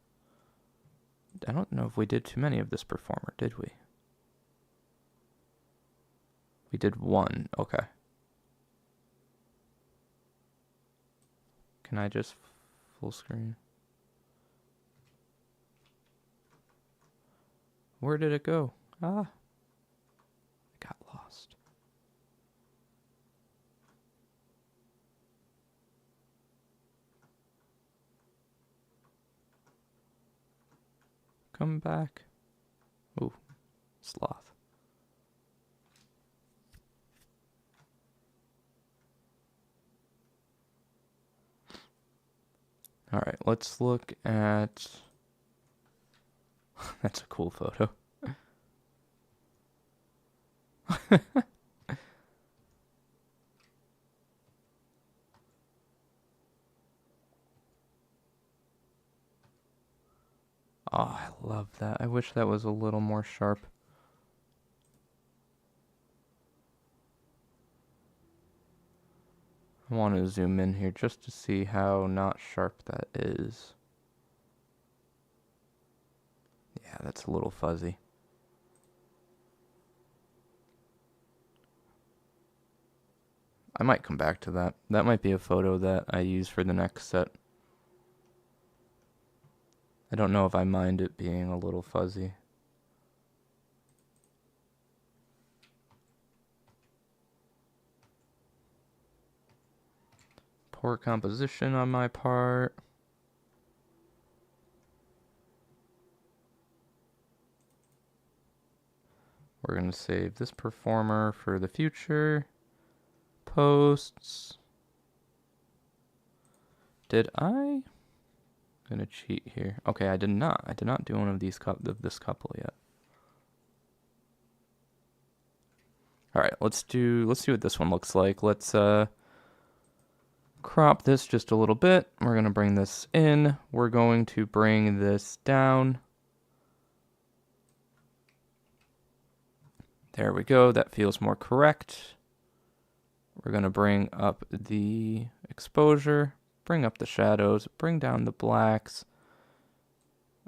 I don't know if we did too many of this performer, did we? We did 1, okay. Can I just full screen? Where did it go? Ah, I got lost. Come back. Ooh, sloth. All right, let's look at That's a cool photo. Oh, I love that. I wish that was a little more sharp. I want to zoom in here just to see how not sharp that is. Yeah, that's a little fuzzy. I might come back to that. That might be a photo that I use for the next set. I don't know if I mind it being a little fuzzy. Poor composition on my part. We're going to save this performer for the future. Posts. Did I? I'm gonna cheat here. Okay, I did not. I did not do one of these this couple yet. All right, let's see what this one looks like. Let's crop this just a little bit. We're gonna bring this in. We're going to bring this down. There we go. That feels more correct. We're gonna bring up the exposure, bring up the shadows, bring down the blacks,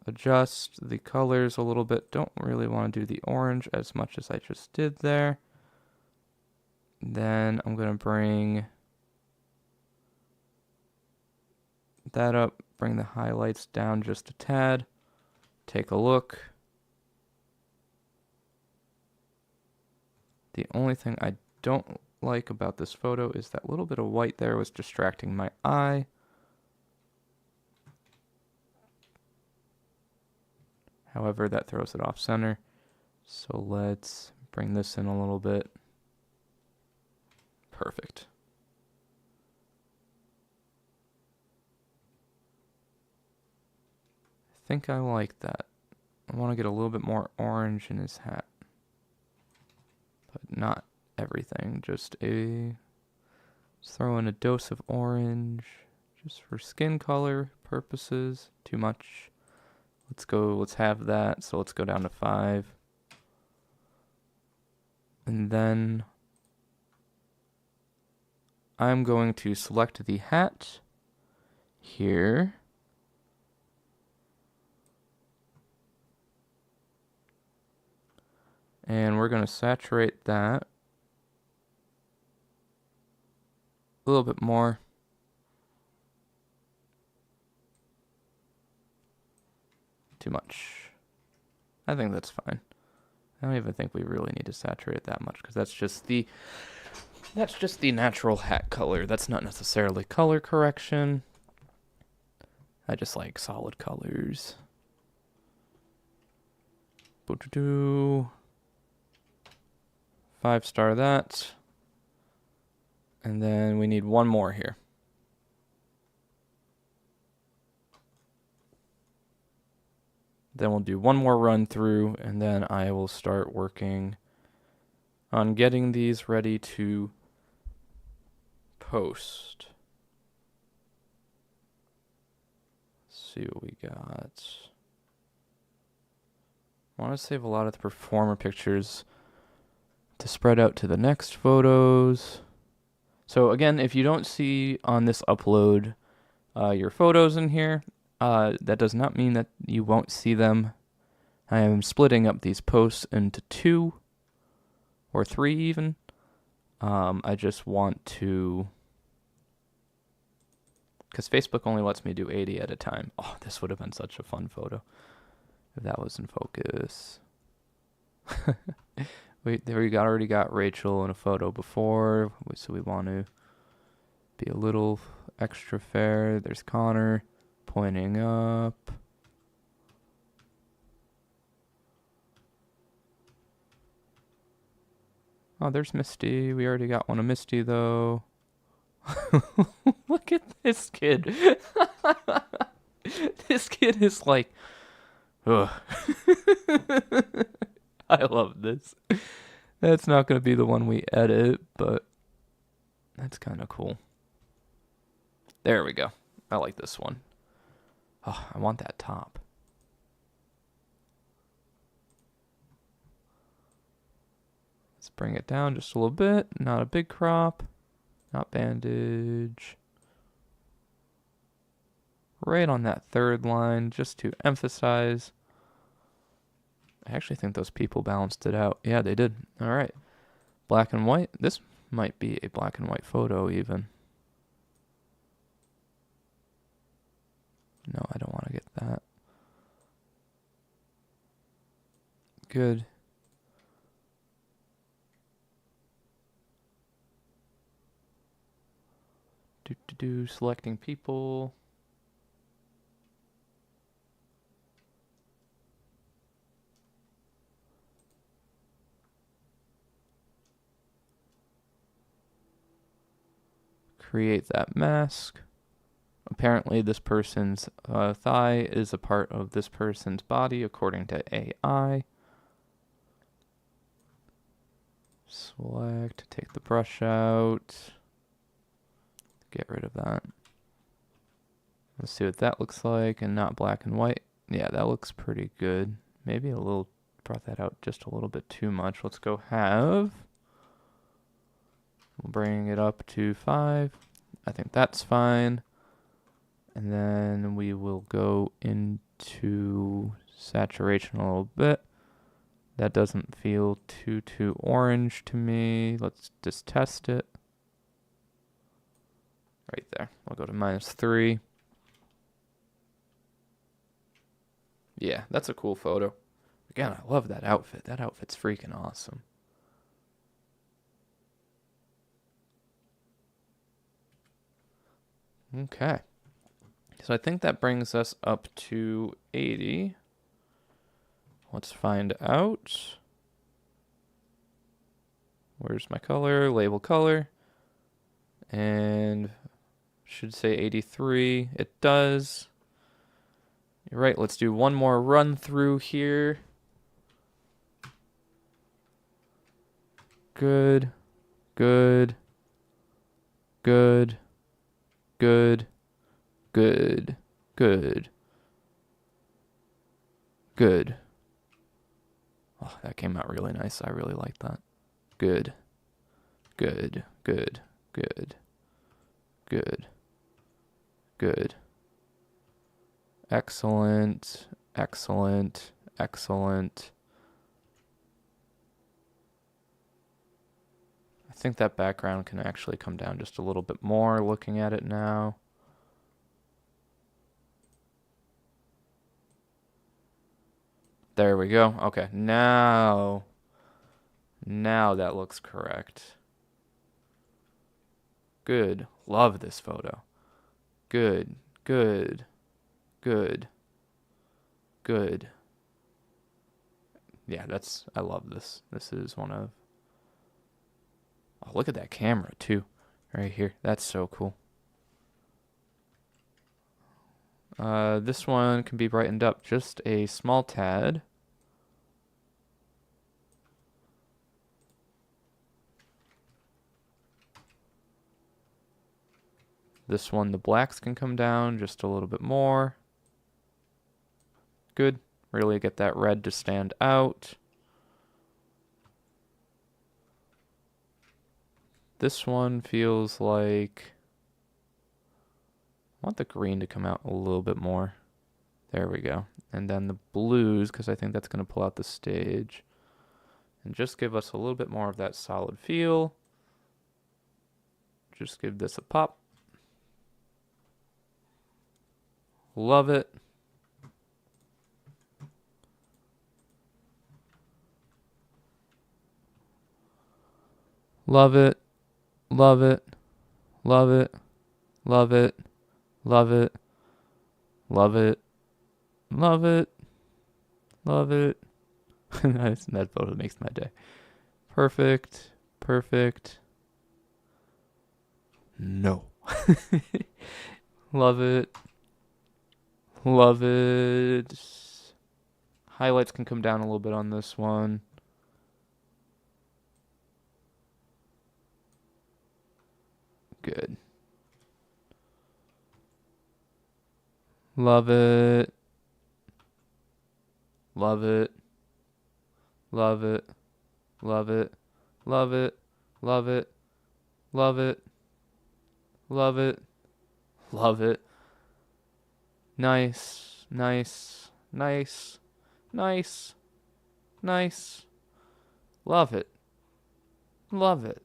adjust the colors a little bit. Don't really want to do the orange as much as I just did there. Then I'm going to bring that up, bring the highlights down just a tad. Take a look. The only thing I don't like about this photo is that little bit of white there was distracting my eye. However, that throws it off center. So let's bring this in a little bit. Perfect. I think I like that. I want to get a little bit more orange in his hat. But not everything. Just throw in a dose of orange. Just for skin color purposes. Too much. Let's have that. So let's go down to 5. And then I'm going to select the hat here. And we're going to saturate that a little bit more. Too much. I think that's fine. I don't even think we really need to saturate it that much because that's just the natural hat color. That's not necessarily color correction. I just like solid colors. 5-star that. And then we need one more here. Then we'll do one more run through, and then I will start working on getting these ready to post. Let's see what we got. I want to save a lot of the performer pictures to spread out to the next photos. So again, if you don't see on this upload your photos in here, that does not mean that you won't see them. I am splitting up these posts into 2 or 3 even. I just want to, because Facebook only lets me do 80 at a time. Oh, this would have been such a fun photo if that was in focus. Already got Rachel in a photo before, so we want to be a little extra fair. There's Connor pointing up. Oh, there's Misty. We already got one of Misty, though. Look at this kid. This kid is like Ugh. I love this. That's not going to be the one we edit, but that's kind of cool. There we go. I like this one. Oh, I want that top. Let's bring it down just a little bit. Not a big crop. Not bandage. Right on that third line, just to emphasize. I actually think those people balanced it out. Yeah, they did. All right. Black and white. This might be a black and white photo even. No, I don't want to get that. Good. Selecting people. Create that mask. Apparently this person's thigh is a part of this person's body according to AI. Select, take the brush out. Get rid of that. Let's see what that looks like, and not black and white. Yeah, that looks pretty good. Maybe a little, brought that out just a little bit too much. Let's go have. We'll bring it up to 5. I think that's fine. And then we will go into saturation a little bit. That doesn't feel too orange to me. Let's just test it. Right there. I'll go to -3. Yeah, that's a cool photo. Again, I love that outfit. That outfit's freaking awesome. Okay. So I think that brings us up to 80. Let's find out. Where's my color? Label color. And should say 83. It does. You're right. Let's do one more run through here. Good. Good. Good. Good. Good. Good. Good. Oh, that came out really nice. I really like that. Good. Good. Good. Good. Good. Good. Excellent. Excellent. Excellent. I think that background can actually come down just a little bit more looking at it now. There we go. Okay, now that looks correct. Good. Love this photo. Good. Good. Good. Good. Yeah, I love this. This is one of... Oh, look at that camera, too. Right here. That's so cool. This one can be brightened up just a small tad. This one, the blacks can come down just a little bit more. Good. Really get that red to stand out. This one feels like... I want the green to come out a little bit more. There we go. And then the blues, because I think that's going to pull out the stage. And just give us a little bit more of that solid feel. Just give this a pop. Love it. Love it. Love it. Love it. Love it. Love it. Love it. Love it. Love it. That photo makes my day. Perfect. Perfect. No. Love it. Love it. Highlights can come down a little bit on this one. Good. Love it. Love it. Love it. Love it. Love it. Love it. Love it. Love it. Love it. Nice. Nice. Nice. Nice. Nice. Love it. Love it.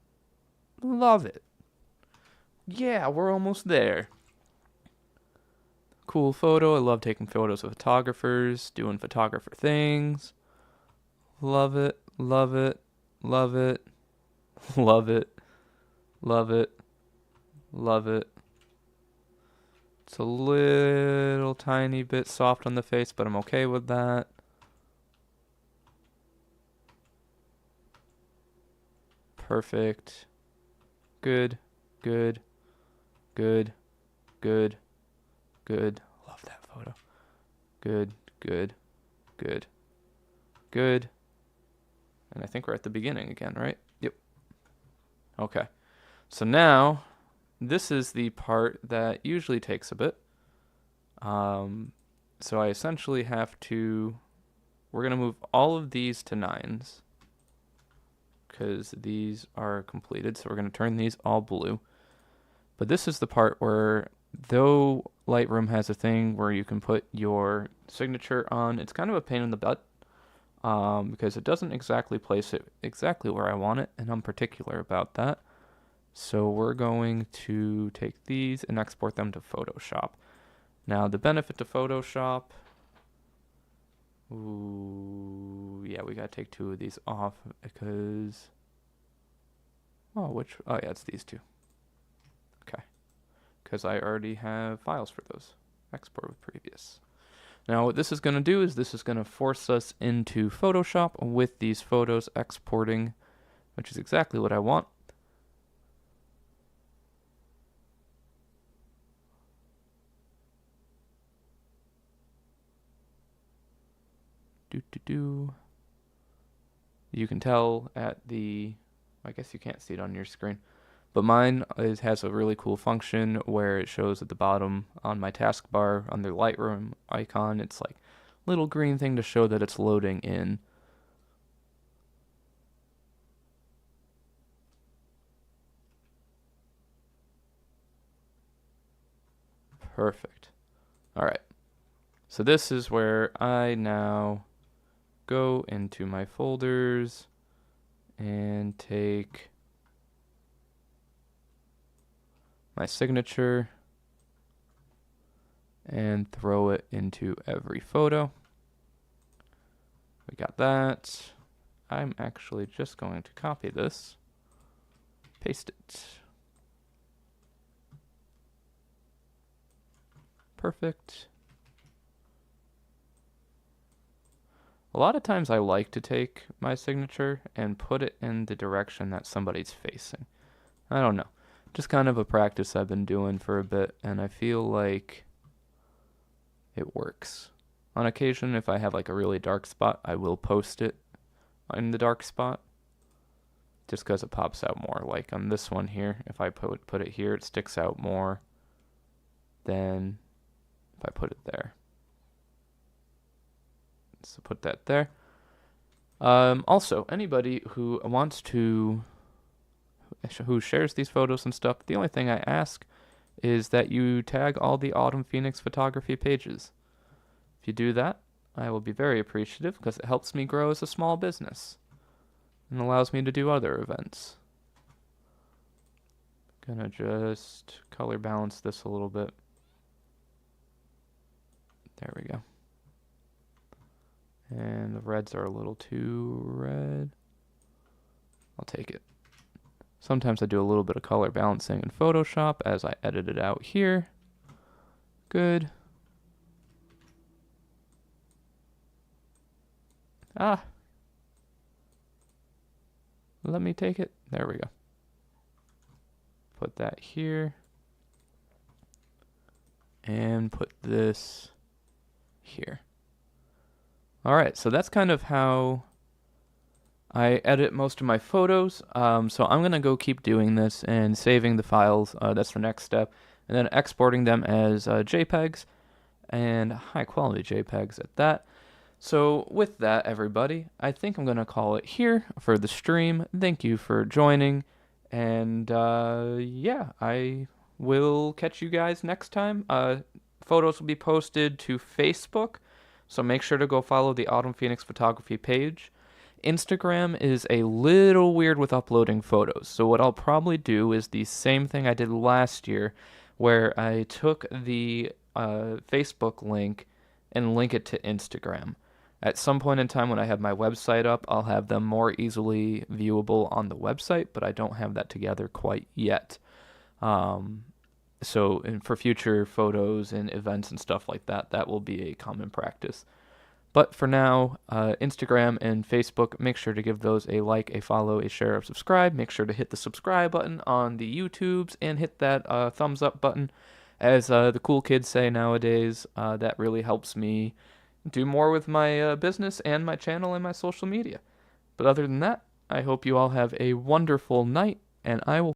Love it. Yeah, we're almost there. Cool photo. I love taking photos of photographers, doing photographer things. Love it. Love it. Love it. Love it. Love it. Love it. It's a little tiny bit soft on the face, but I'm okay with that. Perfect. Good. Good. Good. Good. Good. Love that photo. Good. Good. Good. Good. And I think we're at the beginning again, right? Yep. Okay. So now, this is the part that usually takes a bit. So I essentially have to, we're going to move all of these to 9s because these are completed. So we're going to turn these all blue. But this is the part where, though Lightroom has a thing where you can put your signature on, it's kind of a pain in the butt because it doesn't exactly place it exactly where I want it, and I'm particular about that. So we're going to take these and export them to Photoshop. Now the benefit to Photoshop, ooh, yeah, we gotta take 2 of these off because, oh yeah, it's these 2. Okay, because I already have files for those. Export with previous. Now what this is gonna do is this is gonna force us into Photoshop with these photos exporting, which is exactly what I want. You can tell at the, I guess you can't see it on your screen, but mine has a really cool function where it shows at the bottom on my taskbar on the Lightroom icon. It's like a little green thing to show that it's loading in. Perfect. All right. So this is where I now go into my folders and take my signature and throw it into every photo. We got that. I'm actually just going to copy this, paste it. Perfect. A lot of times I like to take my signature and put it in the direction that somebody's facing. I don't know. Just kind of a practice I've been doing for a bit, and I feel like it works. On occasion, if I have like a really dark spot, I will post it in the dark spot just because it pops out more. Like on this one here, if I put it here, it sticks out more than if I put it there. So put that there. Also, anybody who wants to, who shares these photos and stuff, the only thing I ask is that you tag all the Autumn Phoenix photography pages. If you do that, I will be very appreciative because it helps me grow as a small business and allows me to do other events. Gonna just color balance this a little bit. There we go. And the reds are a little too red. I'll take it. Sometimes I do a little bit of color balancing in Photoshop as I edit it out here. Good. Ah. Let me take it. There we go. Put that here. And put this here. All right, so that's kind of how I edit most of my photos. So I'm going to go keep doing this and saving the files. That's the next step. And then exporting them as JPEGs and high quality JPEGs at that. So with that, everybody, I think I'm going to call it here for the stream. Thank you for joining. And yeah, I will catch you guys next time. Photos will be posted to Facebook. So make sure to go follow the Autumn Phoenix photography page. Instagram is a little weird with uploading photos. So what I'll probably do is the same thing I did last year, where I took the Facebook link and link it to Instagram. At some point in time when I have my website up, I'll have them more easily viewable on the website, but I don't have that together quite yet. So for future photos and events and stuff like that, that will be a common practice. But for now, Instagram and Facebook, make sure to give those a like, a follow, a share, a subscribe. Make sure to hit the subscribe button on the YouTubes and hit that thumbs up button. As the cool kids say nowadays, that really helps me do more with my business and my channel and my social media. But other than that, I hope you all have a wonderful night, and I will